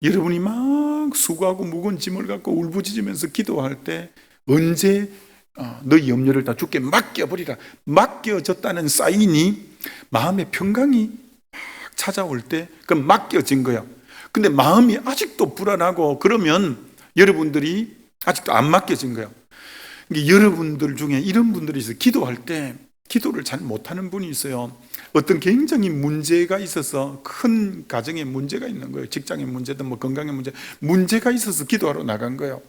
여러분이 막 수고하고 무거운 짐을 갖고 울부짖으면서 기도할 때 언제 너희 염려를 다 주께 맡겨버리라, 맡겨졌다는 사인이 마음의 평강이 막 찾아올 때 그건 맡겨진 거야. 근데 마음이 아직도 불안하고 그러면 여러분들이 아직도 안 맡겨진 거야. 여러분들 중에 이런 분들이 있어요. 기도할 때 기도를 잘 못하는 분이 있어요. 어떤 굉장히 문제가 있어서, 큰 가정에 문제가 있는 거예요. 직장의 문제든 뭐 건강의 문제가 있어서 기도하러 나간 거예요.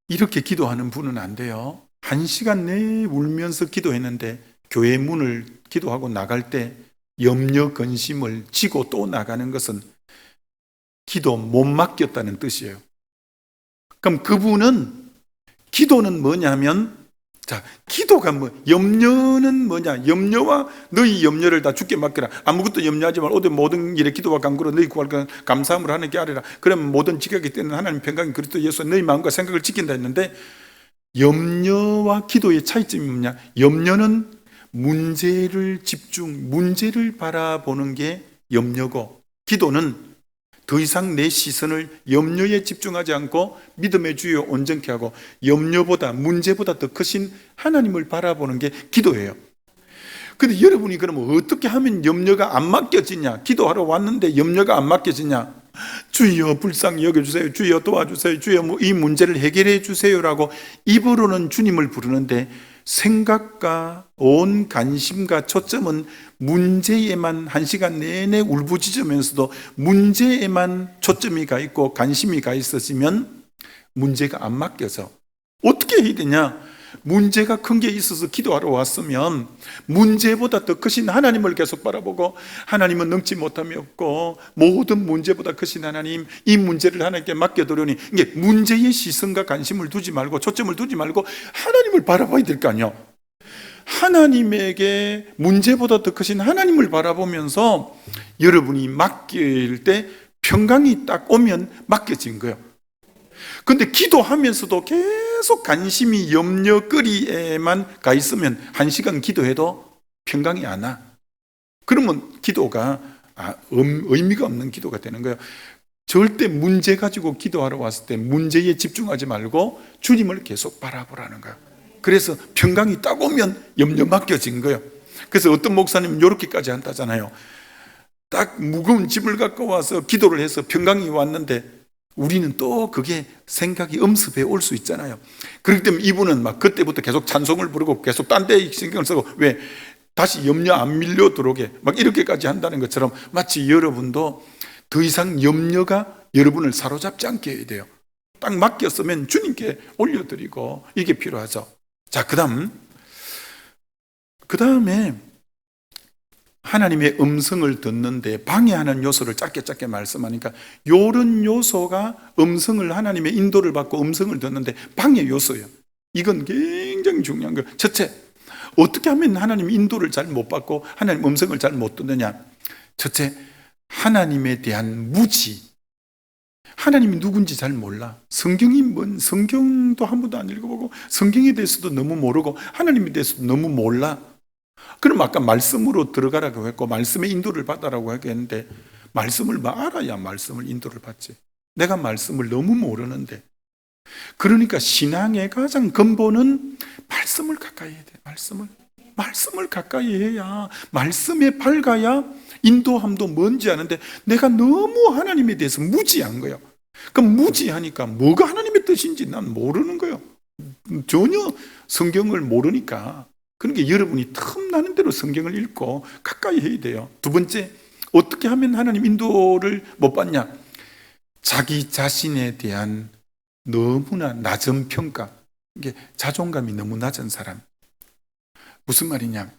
이렇게 기도하는 분은 안 돼요. 1시간 내에 울면서 기도했는데 교회 문을 기도하고 나갈 때 염려 근심을 지고 또 나가는 것은 기도 못 맡겼다는 뜻이에요. 그럼 그분은, 기도는 뭐냐면, 자, 기도가 염려는 뭐냐? 염려와 너희 염려를 다 주께 맡겨라. 아무것도 염려하지 말고 모든 일에 기도와 간구로 너희 구할 것 감사함으로 하나님께 아뢰라. 그러면 모든 지각이 때는 하나님 평강이 그리스도 예수 너희 마음과 생각을 지킨다 했는데, 염려와 기도의 차이점이 뭐냐? 염려는 문제를 바라보는 게 염려고, 기도는 더 이상 내 시선을 염려에 집중하지 않고 믿음의 주에 온전케 하고 염려보다, 문제보다 더 크신 하나님을 바라보는 게 기도예요. 근데 여러분이 그러면 어떻게 하면 염려가 안 맡겨지냐? 기도하러 왔는데 염려가 안 맡겨지냐? 주여 불쌍히 여겨주세요, 주여 도와주세요, 주여 이 문제를 해결해 주세요라고 입으로는 주님을 부르는데 생각과 온 관심과 초점은 문제에만 1시간 내내 울부짖으면서도 문제에만 초점이 가 있고 관심이 가 있었으면 문제가 안 맡겨서 어떻게 해야 되냐? 문제가 큰 게 있어서 기도하러 왔으면 문제보다 더 크신 하나님을 계속 바라보고, 하나님은 능치 못함이 없고 모든 문제보다 크신 하나님, 이 문제를 하나님께 맡겨두려니, 이게 문제의 시선과 관심을 두지 말고 초점을 두지 말고 하나님을 바라봐야 될 거 아니에요. 하나님에게, 문제보다 더 크신 하나님을 바라보면서 여러분이 맡길 때 평강이 딱 오면 맡겨진 거예요. 근데 기도하면서도 계속 관심이 염려거리에만 가 있으면 1시간 기도해도 평강이 안 와. 그러면 기도가 의미가 없는 기도가 되는 거예요. 절대 문제 가지고 기도하러 왔을 때 문제에 집중하지 말고 주님을 계속 바라보라는 거예요. 그래서 평강이 딱 오면 염려 맡겨진 거예요. 그래서 어떤 목사님은 이렇게까지 한다잖아요. 딱 무거운 짐을 갖고 와서 기도를 해서 평강이 왔는데 우리는 또 그게 생각이 엄습해 올 수 있잖아요. 그렇기 때문에 이분은 막 그때부터 계속 찬송을 부르고 계속 딴 데 신경을 쓰고, 왜? 다시 염려 안 밀려 들어오게 막 이렇게까지 한다는 것처럼 마치 여러분도 더 이상 염려가 여러분을 사로잡지 않게 해야 돼요. 딱 맡겼으면 주님께 올려드리고 이게 필요하죠. 자, 그 다음에 하나님의 음성을 듣는데 방해하는 요소를 짧게 말씀하니까, 요런 요소가 음성을, 하나님의 인도를 받고 음성을 듣는데 방해 요소예요. 이건 굉장히 중요한 거예요. 첫째, 어떻게 하면 하나님 인도를 잘 못 받고 하나님 음성을 잘 못 듣느냐? 첫째, 하나님에 대한 무지. 하나님이 누군지 잘 몰라. 성경도 한 번도 안 읽어보고 성경에 대해서도 너무 모르고 하나님에 대해서도 너무 몰라. 그럼 아까 말씀으로 들어가라고 했고 말씀의 인도를 받아라고 했는데 말씀을 알아야 말씀을 인도를 받지. 내가 말씀을 너무 모르는데. 그러니까 신앙의 가장 근본은 말씀을 가까이 해야 돼. 말씀을 가까이 해야, 말씀에 밝아야 인도함도 뭔지 아는데 내가 너무 하나님에 대해서 무지한 거예요. 그럼 무지하니까 뭐가 하나님의 뜻인지 난 모르는 거예요. 전혀 성경을 모르니까. 그러니까 여러분이 틈나는 대로 성경을 읽고 가까이 해야 돼요. 두 번째, 어떻게 하면 하나님 인도를 못 받냐? 자기 자신에 대한 너무나 낮은 평가. 이게 자존감이 너무 낮은 사람. 무슨 말이냐?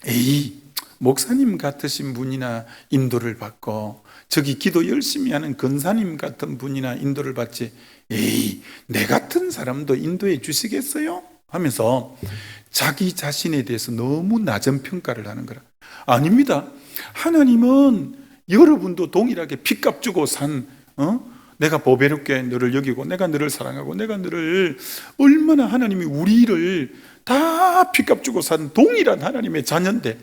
에이, 목사님 같으신 분이나 인도를 받고 저기 기도 열심히 하는 권사님 같은 분이나 인도를 받지, 에이, 내 같은 사람도 인도해 주시겠어요? 하면서 자기 자신에 대해서 너무 낮은 평가를 하는 거라. 아닙니다. 하나님은 여러분도 동일하게 핏값 주고 산, 내가 보배롭게 너를 여기고 내가 너를 사랑하고 내가 너를 얼마나, 하나님이 우리를 다 핏값 주고 산 동일한 하나님의 자녀인데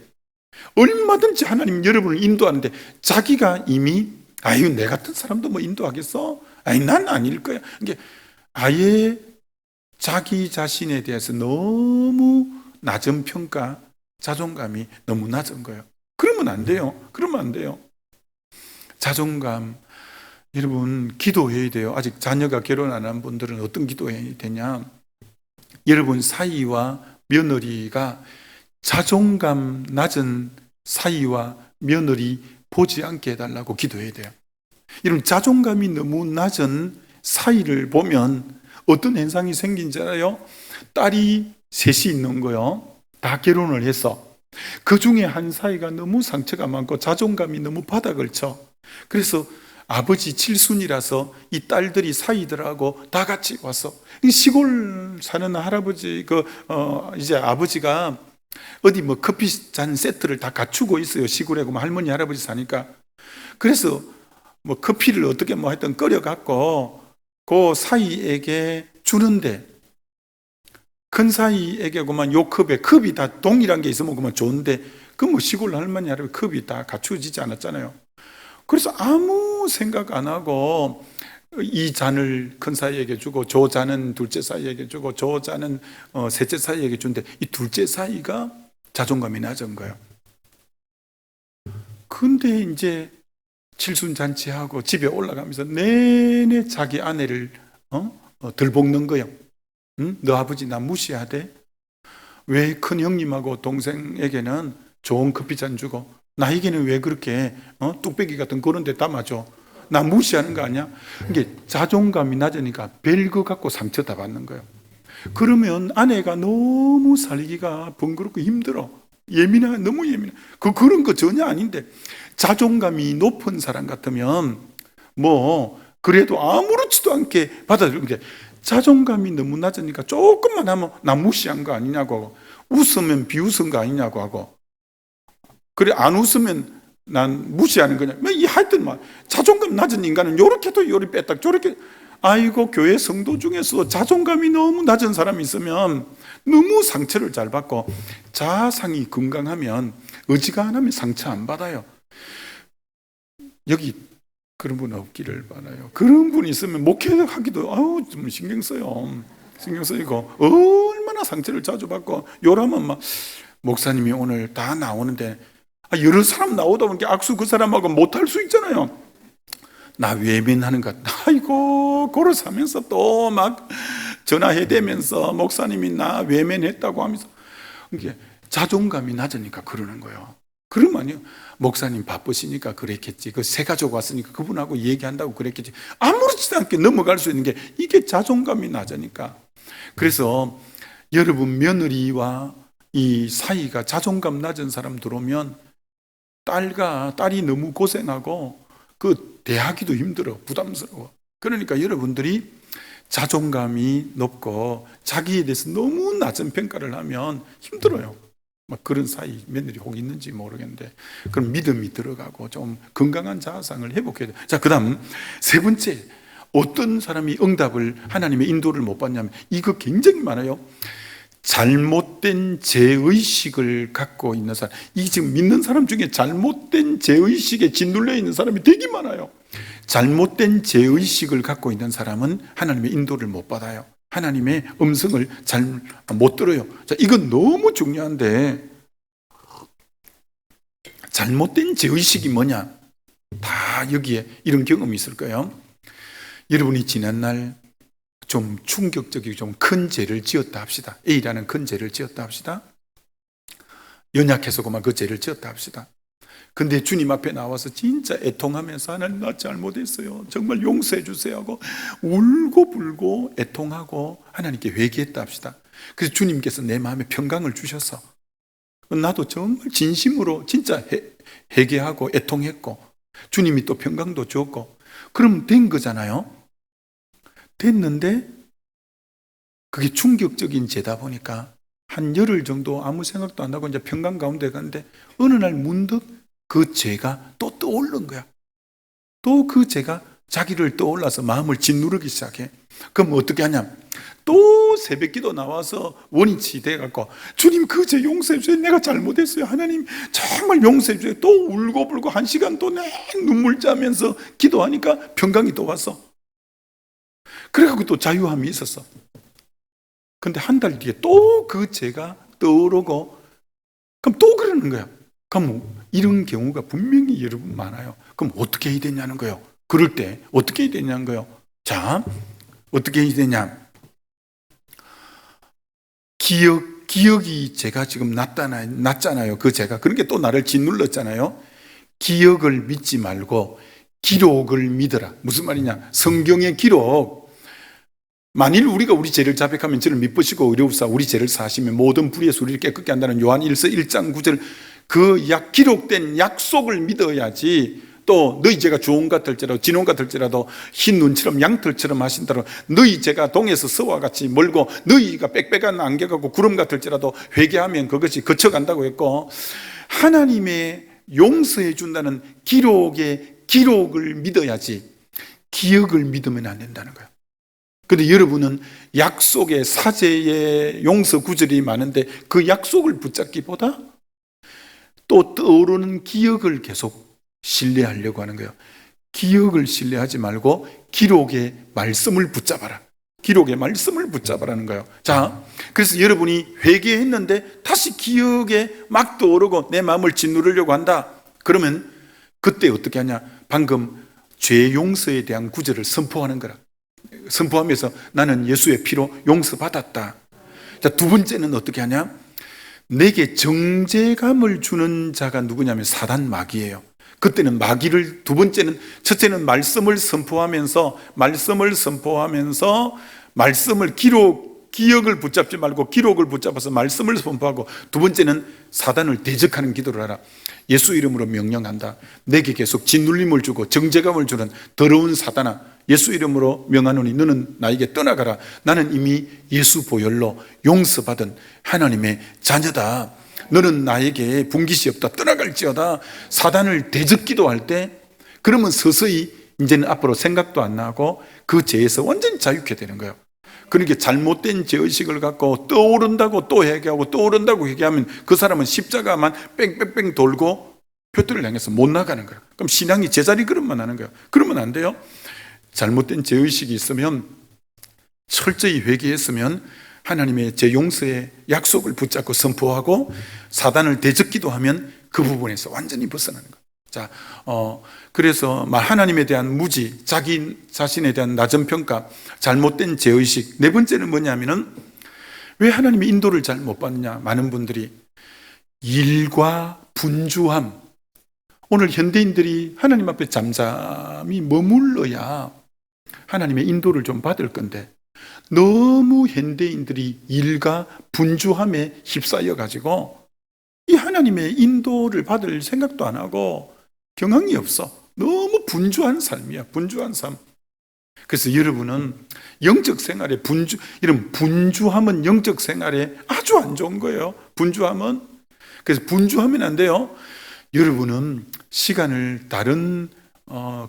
얼마든지 하나님 여러분을 인도하는데 자기가 이미 아유 내 같은 사람도 뭐 인도하겠어? 아니 난 아닐 거야. 이게 아예 자기 자신에 대해서 너무 낮은 평가, 자존감이 너무 낮은 거예요. 그러면 안 돼요. 그러면 안 돼요. 자존감, 여러분 기도해야 돼요. 아직 자녀가 결혼 안 한 분들은 어떤 기도해야 되냐? 여러분 사위와 며느리가 자존감 낮은 사위와 며느리 보지 않게 해달라고 기도해야 돼요. 여러분 자존감이 너무 낮은 사위를 보면 어떤 현상이 생긴지 알아요? 딸이 셋이 있는 거요. 다 결혼을 해서 그 중에 한 사위가 너무 상처가 많고 자존감이 너무 바닥을 쳐. 그래서 아버지 칠순이라서 이 딸들이 사위들하고 다 같이 와서, 시골 사는 할아버지 이제 아버지가 어디 뭐 커피 잔 세트를 다 갖추고 있어요. 시골에 뭐 할머니 할아버지 사니까. 그래서 뭐 커피를 어떻게 뭐 하여튼 끓여 갖고 그 사위에게 주는데, 큰 사위에게 그만 요 컵이 다 동일한 게 있으면 그만 좋은데 그 뭐 시골 할머니 할아버지 컵이 다 갖추어지지 않았잖아요. 그래서 아무 생각 안 하고 이 잔을 큰 사위에게 주고 저 잔은 둘째 사위에게 주고 저 잔은 셋째 사위에게 주는데 이 둘째 사위가 자존감이 낮은 거예요. 근데 이제 칠순잔치하고 집에 올라가면서 내내 자기 아내를 들볶는 거예요. 응? 너 아버지 나 무시하대? 왜 큰 형님하고 동생에게는 좋은 커피잔 주고 나에게는 왜 그렇게 뚝배기 같은 그런 데 담아줘? 나 무시하는 거 아니야? 이게 자존감이 낮으니까 별거 갖고 상처 다 받는 거예요. 그러면 아내가 너무 살기가 번거롭고 힘들어. 너무 예민해. 그런 거 전혀 아닌데, 자존감이 높은 사람 같으면 뭐 그래도 아무렇지도 않게 받아들이는 게, 자존감이 너무 낮으니까 조금만 하면 나 무시한 거 아니냐고 하고, 웃으면 비웃은 거 아니냐고 하고, 그래 안 웃으면 난 무시하는 거냐. 하여튼 자존감 낮은 인간은 요렇게도 요리 빼딱 저렇게. 아이고, 교회 성도 중에서 자존감이 너무 낮은 사람이 있으면 너무 상처를 잘 받고, 자아상이 건강하면 어지간하면 상처 안 받아요. 여기 그런 분 없기를 바라요. 그런 분이 있으면 목회하기도 좀 신경 써요. 신경 쓰이고 얼마나 상처를 자주 받고, 요라면 목사님이 오늘 다 나오는데 여러 사람 나오다 보니까 악수 그 사람하고 못할 수 있잖아요. 나 외면하는 것. 아이고, 걸어서 하면서 또 막 전화해대면서 목사님이 나 외면했다고 하면서, 이게 자존감이 낮으니까 그러는 거예요. 그러면요, 목사님 바쁘시니까 그랬겠지. 그 새 가족 왔으니까 그분하고 얘기한다고 그랬겠지. 아무렇지도 않게 넘어갈 수 있는 게 이게 자존감이 낮으니까. 그래서 여러분 며느리와 이 사이가 자존감 낮은 사람 들어오면 딸이 너무 고생하고 대하기도 힘들어, 부담스러워. 그러니까 여러분들이 자존감이 높고 자기에 대해서 너무 낮은 평가를 하면 힘들어요. 그런 사이 며느리 혹 있는지 모르겠는데, 그럼 믿음이 들어가고 좀 건강한 자아상을 회복해야 돼요. 자, 그 다음 세 번째, 어떤 사람이 응답을, 하나님의 인도를 못 받냐면, 이거 굉장히 많아요. 잘못된 죄의식을 갖고 있는 사람, 이 지금 믿는 사람 중에 잘못된 죄의식에 짓눌려 있는 사람이 되게 많아요. 잘못된 죄의식을 갖고 있는 사람은 하나님의 인도를 못 받아요. 하나님의 음성을 잘 못 들어요. 자, 이건 너무 중요한데, 잘못된 죄의식이 뭐냐? 다 여기에 이런 경험이 있을 거예요. 여러분이 지난날 좀 충격적이고 좀 큰 죄를 지었다 합시다. A라는 큰 죄를 지었다 합시다. 연약해서 그만 그 죄를 지었다 합시다. 근데 주님 앞에 나와서 진짜 애통하면서 하나님 나 잘못했어요, 정말 용서해 주세요 하고 울고 불고 애통하고 하나님께 회개했다 합시다. 그래서 주님께서 내 마음에 평강을 주셔서 나도 정말 진심으로 진짜 회개하고 애통했고 주님이 또 평강도 주었고, 그럼 된 거잖아요. 됐는데 그게 충격적인 죄다 보니까 한 열흘 정도 아무 생각도 안 하고 이제 평강 가운데 갔는데 어느 날 문득 그 죄가 또 떠오른 거야. 또 그 죄가 자기를 떠올라서 마음을 짓누르기 시작해. 그럼 어떻게 하냐? 또 새벽기도 나와서 원인치 돼갖고 주님 그 죄 용서해 주세요, 내가 잘못했어요, 하나님 정말 용서해 주세요. 또 울고불고 1시간 또 눈물 짜면서 기도하니까 평강이 또 왔어. 그래갖고 또 자유함이 있었어. 근데 한 달 뒤에 또 그 죄가 떠오르고 그럼 또 그러는 거야. 그럼 이런 경우가 분명히 여러분 많아요. 그럼 어떻게 해야 되냐는 거예요. 그럴 때 어떻게 해야 되냐는 거예요. 자, 어떻게 해야 되냐? 기억이 제가 지금 났잖아요. 그 제가 그런 게 또 나를 짓눌렀잖아요. 기억을 믿지 말고 기록을 믿어라. 무슨 말이냐? 성경의 기록. 만일 우리가 우리 죄를 자백하면 저를 미쁘시고 의로우사 우리 죄를 사하시면 모든 불의에서 우리를 깨끗게 한다는 요한 1서 1장 9절 그 기록된 약속을 믿어야지. 또 너희 죄가 주홍 같을지라도 진홍 같을지라도 흰 눈처럼 양털처럼 하신다로 너희 죄가 동에서 서와 같이 멀고 너희가 빽빽한 안개가고 구름 같을지라도 회개하면 그것이 그쳐간다고 했고, 하나님의 용서해 준다는 기록을 믿어야지 기억을 믿으면 안 된다는 거예요. 그런데 여러분은 약속의 사제의 용서 구절이 많은데 그 약속을 붙잡기보다 또 떠오르는 기억을 계속 신뢰하려고 하는 거예요. 기억을 신뢰하지 말고 기록의 말씀을 붙잡아라. 기록의 말씀을 붙잡아라는 거예요. 자, 그래서 여러분이 회개했는데 다시 기억에 막 떠오르고 내 마음을 짓누르려고 한다. 그러면 그때 어떻게 하냐? 방금 죄 용서에 대한 구절을 선포하는 거라. 선포하면서 나는 예수의 피로 용서받았다. 자, 두 번째는 어떻게 하냐? 내게 정죄감을 주는 자가 누구냐면 사단 마귀예요. 그때는 마귀를, 두 번째는, 첫째는 말씀을 선포하면서 기억을 붙잡지 말고 기록을 붙잡아서 말씀을 선포하고, 두 번째는 사단을 대적하는 기도를 하라. 예수 이름으로 명령한다. 내게 계속 짓눌림을 주고 정죄감을 주는 더러운 사단아, 예수 이름으로 명하노니 너는 나에게 떠나가라. 나는 이미 예수 보혈로 용서받은 하나님의 자녀다. 너는 나에게 분깃이 없다. 떠나갈지어다. 사단을 대적 기도할 때, 그러면 서서히 이제는 앞으로 생각도 안 나고 그 죄에서 완전히 자유케 되는 거예요. 그러니까 잘못된 죄의식을 갖고 떠오른다고 또 회개하고 떠오른다고 회개하면 그 사람은 십자가만 뺑뺑뺑 돌고 표들을 향해서 못 나가는 거예요. 그럼 신앙이 제자리 걸음만 하는 거예요. 그러면 안 돼요. 잘못된 죄의식이 있으면 철저히 회개했으면 하나님의 죄 용서의 약속을 붙잡고 선포하고 사단을 대적 기도하면 그 부분에서 완전히 벗어나는 거예요. 자, 그래서 하나님에 대한 무지, 자기 자신에 대한 낮은 평가, 잘못된 죄의식. 네 번째는 뭐냐면은 왜 하나님의 인도를 잘 못 받느냐? 많은 분들이 일과 분주함. 오늘 현대인들이 하나님 앞에 잠잠히 머물러야 하나님의 인도를 좀 받을 건데, 너무 현대인들이 일과 분주함에 휩싸여 가지고 이 하나님의 인도를 받을 생각도 안 하고 경황이 없어. 너무 분주한 삶이야. 분주한 삶. 그래서 여러분은 영적 생활에 이런 분주함은 영적 생활에 아주 안 좋은 거예요. 분주함은. 그래서 분주하면 안 돼요. 여러분은 시간을 다른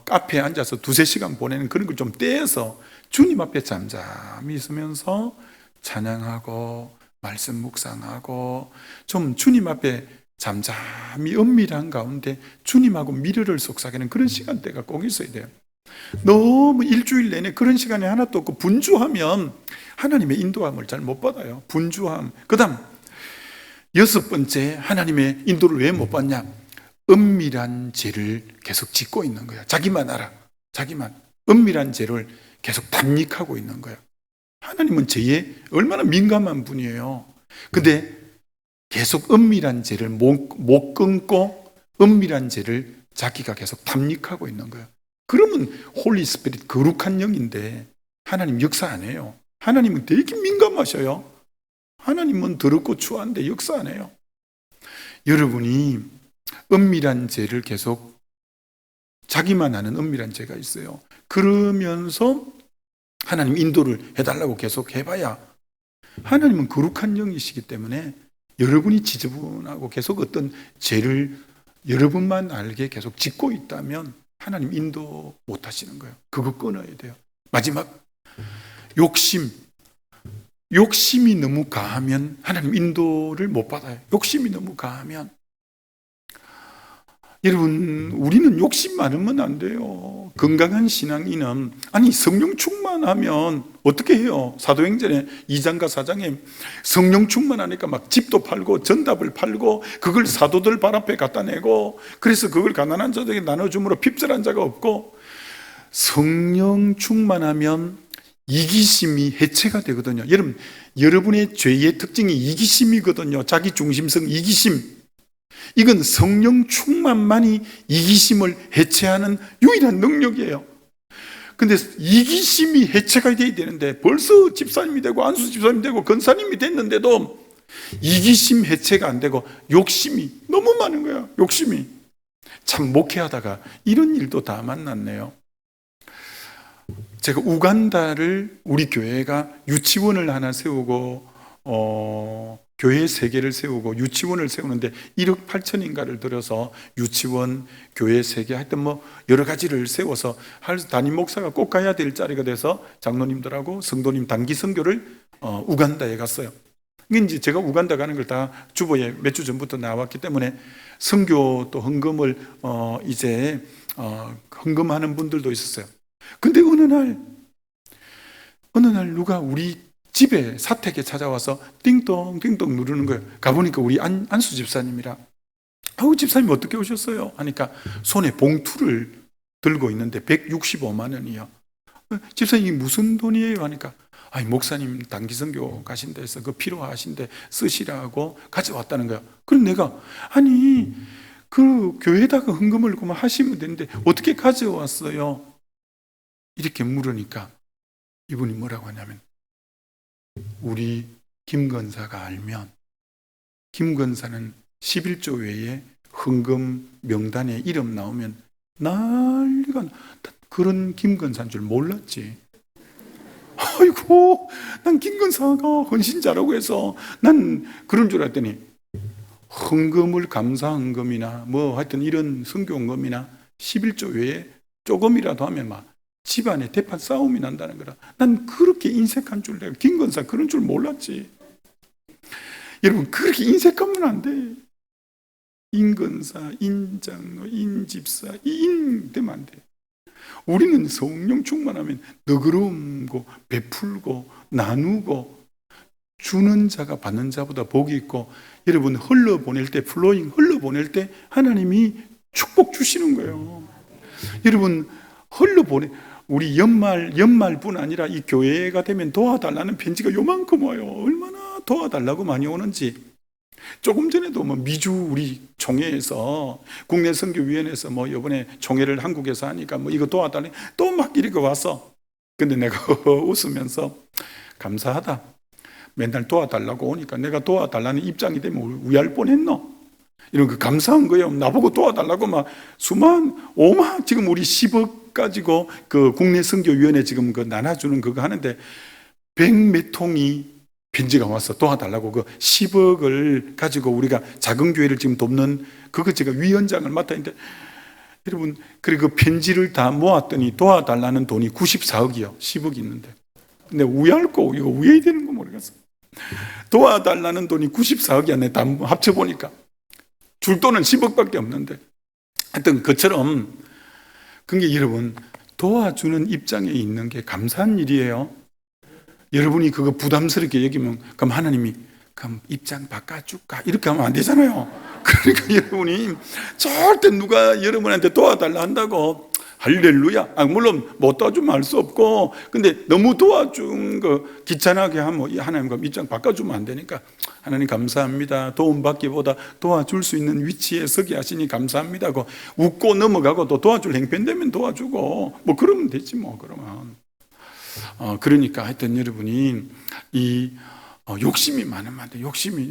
카페에 앉아서 2-3시간 보내는 그런 걸 좀 떼서 주님 앞에 잠잠히 있으면서 찬양하고 말씀 묵상하고 좀 주님 앞에 잠잠히 은밀한 가운데 주님하고 미래를 속삭이는 그런 시간대가 꼭 있어야 돼요. 너무 일주일 내내 그런 시간이 하나도 없고 분주하면 하나님의 인도함을 잘 못 받아요. 분주함. 그 다음 6번째, 하나님의 인도를 왜 못 받냐? 은밀한 죄를 계속 짓고 있는 거야. 자기만 알아. 자기만. 은밀한 죄를 계속 담닉하고 있는 거야. 하나님은 죄에 얼마나 민감한 분이에요. 근데 계속 은밀한 죄를 못 끊고 은밀한 죄를 자기가 계속 담닉하고 있는 거예요. 그러면 홀리 스피릿, 거룩한 영인데 하나님 역사 안 해요. 하나님은 되게 민감하셔요. 하나님은 더럽고 추한데 역사 안 해요. 여러분이 은밀한 죄를 계속 자기만 아는 은밀한 죄가 있어요. 그러면서 하나님 인도를 해달라고 계속 해봐야 하나님은 거룩한 영이시기 때문에 여러분이 지저분하고 계속 어떤 죄를 여러분만 알게 계속 짓고 있다면 하나님 인도 못 하시는 거예요. 그거 끊어야 돼요. 마지막, 욕심이 너무 가하면 하나님 인도를 못 받아요. 욕심이 너무 가하면. 여러분, 우리는 욕심 많으면 안 돼요. 건강한 신앙인은 성령 충만하면 어떻게 해요? 사도행전에 2장과 4장에 성령 충만하니까 막 집도 팔고 전답을 팔고 그걸 사도들 발 앞에 갖다 내고 그래서 그걸 가난한 자들에게 나눠줌으로 핍절한 자가 없고, 성령 충만하면 이기심이 해체가 되거든요. 여러분의 죄의 특징이 이기심이거든요. 자기 중심성, 이기심. 이건 성령 충만만이 이기심을 해체하는 유일한 능력이에요. 근데 이기심이 해체가 돼야 되는데 벌써 집사님이 되고 안수 집사님이 되고 권사님이 됐는데도 이기심 해체가 안 되고 욕심이 너무 많은 거야. 욕심이. 참 목회하다가 이런 일도 다 만났네요. 제가 우간다를 우리 교회가 유치원을 하나 세우고 교회 3개를 세우고 유치원을 세우는데 1억 8천인가를 들여서 유치원, 교회 3개 하여튼 여러 가지를 세워서 담임 목사가 꼭 가야 될 자리가 돼서 장로님들하고 성도님 단기 선교를 우간다에 갔어요. 이제 제가 우간다 가는 걸 다 주보에 몇 주 전부터 나왔기 때문에 선교 또 헌금을 이제 헌금하는 분들도 있었어요. 근데 어느 날 누가 우리 집에 사택에 찾아와서 띵동 누르는 거예요. 가보니까 우리 안수 집사님이라. 집사님 어떻게 오셨어요? 하니까 손에 봉투를 들고 있는데 165만 원이요. 집사님 무슨 돈이에요? 하니까 목사님 단기선교 가신다 해서 그 필요하신데 쓰시라고 가져왔다는 거예요. 그럼 내가 그 교회에다가 헌금을 그만 하시면 되는데 어떻게 가져왔어요? 이렇게 물으니까 이분이 뭐라고 하냐면, 우리 김 권사가 알면 김 권사는 11조 외에 헌금 명단에 이름 나오면 난리가 그런 김 권사인 줄 몰랐지. 난 김 권사가 헌신자라고 해서 난 그런 줄 알았더니 헌금을 감사 헌금이나 하여튼 이런 선교 헌금이나 11조 외에 조금이라도 하면 막 집안에 대판 싸움이 난다는 거라. 난 그렇게 인색한 줄 내가 김권사 그런 줄 몰랐지. 여러분 그렇게 인색하면 안 돼. 인권사, 인장로, 인집사, 인 되면 안 돼. 우리는 성령 충만하면 너그러움고 베풀고 나누고 주는 자가 받는 자보다 복이 있고, 여러분 흘러보낼 때 플로잉 흘러보낼 때 하나님이 축복 주시는 거예요. 여러분 우리 연말뿐 아니라 이 교회가 되면 도와달라는 편지가 요만큼 와요. 얼마나 도와달라고 많이 오는지. 조금 전에도 미주 우리 총회에서 국내선교위원회에서 이번에 총회를 한국에서 하니까 이거 도와달라 또 막 이렇게 왔어. 근데 내가 웃으면서 감사하다. 맨날 도와달라고 오니까 내가 도와달라는 입장이 되면 우야할 뻔했노. 이런 거 감사한 거예요. 나보고 도와달라고 지금 우리 10억 가지고 그 국내선교위원회 지금 그 나눠주는 그거 하는데 100몇 통이 편지가 와서 도와달라고 그 10억을 가지고 우리가 작은 교회를 지금 돕는 그거 제가 위원장을 맡아 있는데, 여러분 그리고 그 편지를 다 모았더니 도와달라는 돈이 94억이요. 10억이 있는데. 근데 이거 우회해야 되는 거 모르겠어. 도와달라는 돈이 94억이 안 돼. 다 합쳐보니까. 줄 돈은 10억밖에 없는데. 하여튼 그처럼, 그게 여러분, 도와주는 입장에 있는 게 감사한 일이에요. 여러분이 그거 부담스럽게 여기면, 그럼 하나님이, 그럼 입장 바꿔줄까? 이렇게 하면 안 되잖아요. 그러니까 여러분이 절대 누가 여러분한테 도와달라 한다고 할렐루야. 물론 못 도와주면 할 수 없고, 근데 너무 도와준 거 귀찮게 하면 하나님 그럼 입장 바꿔주면 안 되니까 하나님 감사합니다. 도움받기보다 도와줄 수 있는 위치에 서게 하시니 감사합니다 고 웃고 넘어가고, 또 도와줄 행편되면 도와주고 뭐 그러면 되지 뭐. 그러면 그러니까 하여튼 여러분이 이 욕심이 많으면 안 돼. 욕심이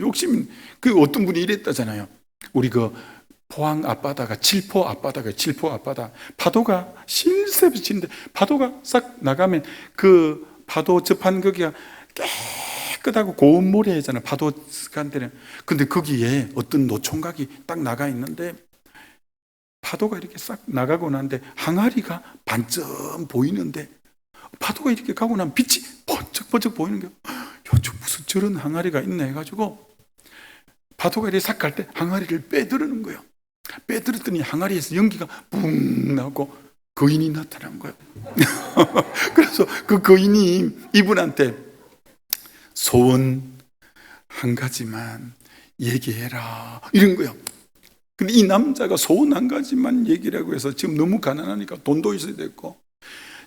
그 어떤 분이 이랬다잖아요. 우리 그 포항 앞바다가 칠포 앞바다, 파도가 실세 비치는데 파도가 싹 나가면 그 파도 접한 거기가 깨끗하고 고운 모래잖아요. 파도 간 데는. 근데 거기에 어떤 노총각이 딱 나가 있는데, 파도가 이렇게 싹 나가고 나는데 항아리가 반쯤 보이는데, 파도가 이렇게 가고 나면 빛이 번쩍번쩍 보이는 거예요. 저 무슨 저런 항아리가 있나 해가지고 파도가 이렇게 싹 갈 때 항아리를 빼드르는 거예요. 빼들었더니 항아리에서 연기가 붕 나고 거인이 나타난 거예요. 그래서 그 거인이 이분한테 소원 한 가지만 얘기해라 이런 거예요. 근데 이 남자가 소원 한 가지만 얘기라고 해서 지금 너무 가난하니까 돈도 있어야 되고,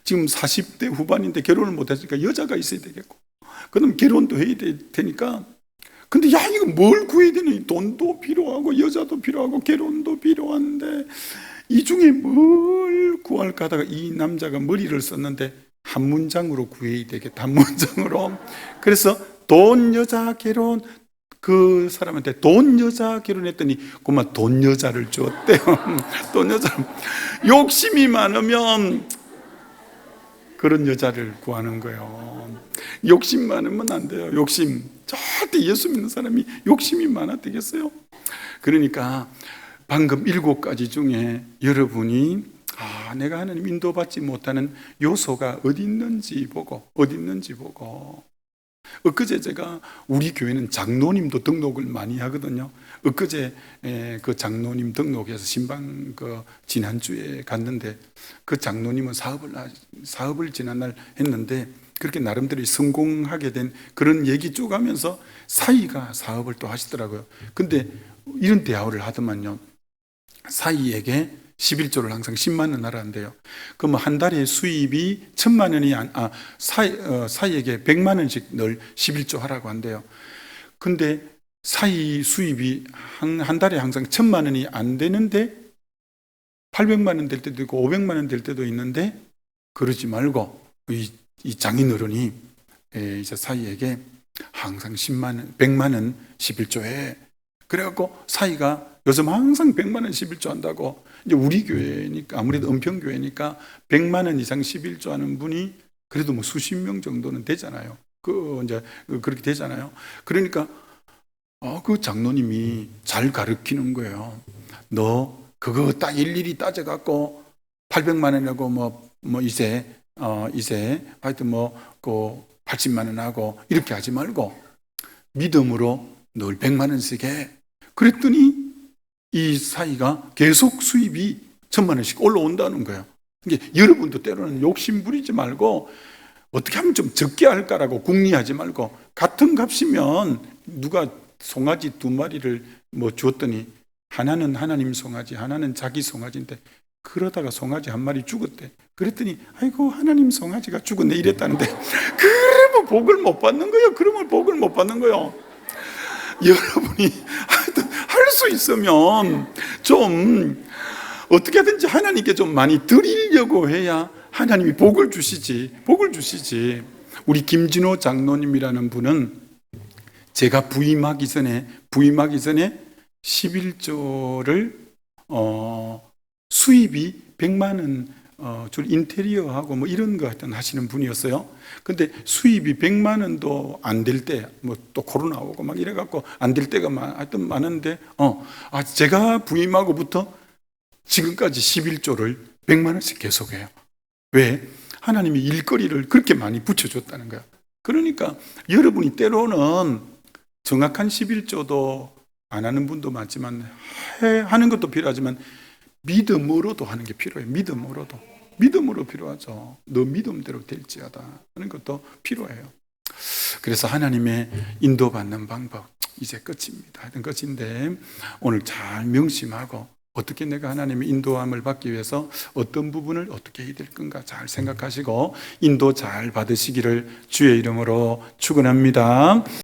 지금 40대 후반인데 결혼을 못 했으니까 여자가 있어야 되겠고, 그럼 결혼도 해야 되니까, 근데 야 이거 뭘 구해야 되니? 돈도 필요하고 여자도 필요하고 결혼도 필요한데 이 중에 뭘 구할까 하다가 이 남자가 머리를 썼는데 한 문장으로 구해야 되겠다. 한 문장으로. 그래서 돈 여자 결혼, 그 사람한테 돈 여자 결혼했더니 그만 돈 여자를 줬대요. 돈 여자를. 욕심이 많으면 그런 여자를 구하는 거예요. 욕심 많으면 안 돼요. 욕심. 절대 예수 믿는 사람이 욕심이 많아 되겠어요? 그러니까 방금 7가지 중에 여러분이 내가 하나님 인도받지 못하는 요소가 어디 있는지 보고 엊그제 제가 우리 교회는 장로님도 등록을 많이 하거든요. 엊그제 그 장로님 등록해서 신방 그 지난주에 갔는데, 그 장로님은 사업을 지난날 했는데 그렇게 나름대로 성공하게 된 그런 얘기 쭉 하면서 사이가 사업을 또 하시더라고요. 근데 이런 대화를 하더만요. 사이에게 11조를 항상 10만 원 하라는데요. 그럼 한 달에 수입이 1,000만 원이 사이에게 100만 원씩 늘 11조 하라고 한대요. 근데 사이 수입이 한 달에 항상 1,000만 원이 안 되는데 800만 원 될 때도 있고 500만 원 될 때도 있는데, 그러지 말고 이 장인어른이 이제 사이에게 항상 100만 원 11조해. 그래갖고 사이가 요즘 항상 100만 원 11조 한다고. 이제 우리 교회니까, 아무래도 은평교회니까 100만 원 이상 11조 하는 분이 그래도 뭐 수십 명 정도는 되잖아요. 이제 그렇게 되잖아요. 그러니까 그 장로님이 잘 가르치는 거예요. 너 그거 딱 일일이 따져갖고 800만 원이라고 뭐 이제 하여튼 그 80만 원 하고 이렇게 하지 말고 믿음으로 늘 100만 원씩 해. 그랬더니 이 사이가 계속 수입이 1,000만 원씩 올라온다는 거예요. 이게 여러분도 때로는 욕심 부리지 말고 어떻게 하면 좀 적게 할까라고 궁리하지 말고, 같은 값이면 누가 송아지 2마리를 줬더니 하나는 하나님 송아지, 하나는 자기 송아지인데 그러다가 송아지 1마리 죽었대. 그랬더니 아이고 하나님 송아지가 죽었네 이랬다는데, 그러면 복을 못 받는 거예요. 그러면 복을 못 받는 거예요. 여러분이 할 수 있으면 좀 어떻게든지 하나님께 좀 많이 드리려고 해야 하나님이 복을 주시지. 우리 김진호 장로님이라는 분은 제가 부임하기 전에 11조를 수입이 100만 원 줄 인테리어하고 이런 거 하시는 분이었어요. 근데 수입이 100만 원도 안 될 때, 또 코로나 오고 이래갖고 안 될 때가 하여튼 많은데, 제가 부임하고부터 지금까지 11조를 100만 원씩 계속해요. 왜? 하나님이 일거리를 그렇게 많이 붙여줬다는 거야. 그러니까 여러분이 때로는 정확한 11조도 안 하는 분도 많지만 하는 것도 필요하지만 믿음으로도 하는 게 필요해요. 믿음으로 필요하죠. 너 믿음대로 될지어다 하는 것도 필요해요. 그래서 하나님의 인도받는 방법 이제 끝입니다. 하여튼 끝인데 오늘 잘 명심하고 어떻게 내가 하나님의 인도함을 받기 위해서 어떤 부분을 어떻게 해야 될 건가 잘 생각하시고 인도 잘 받으시기를 주의 이름으로 축원합니다.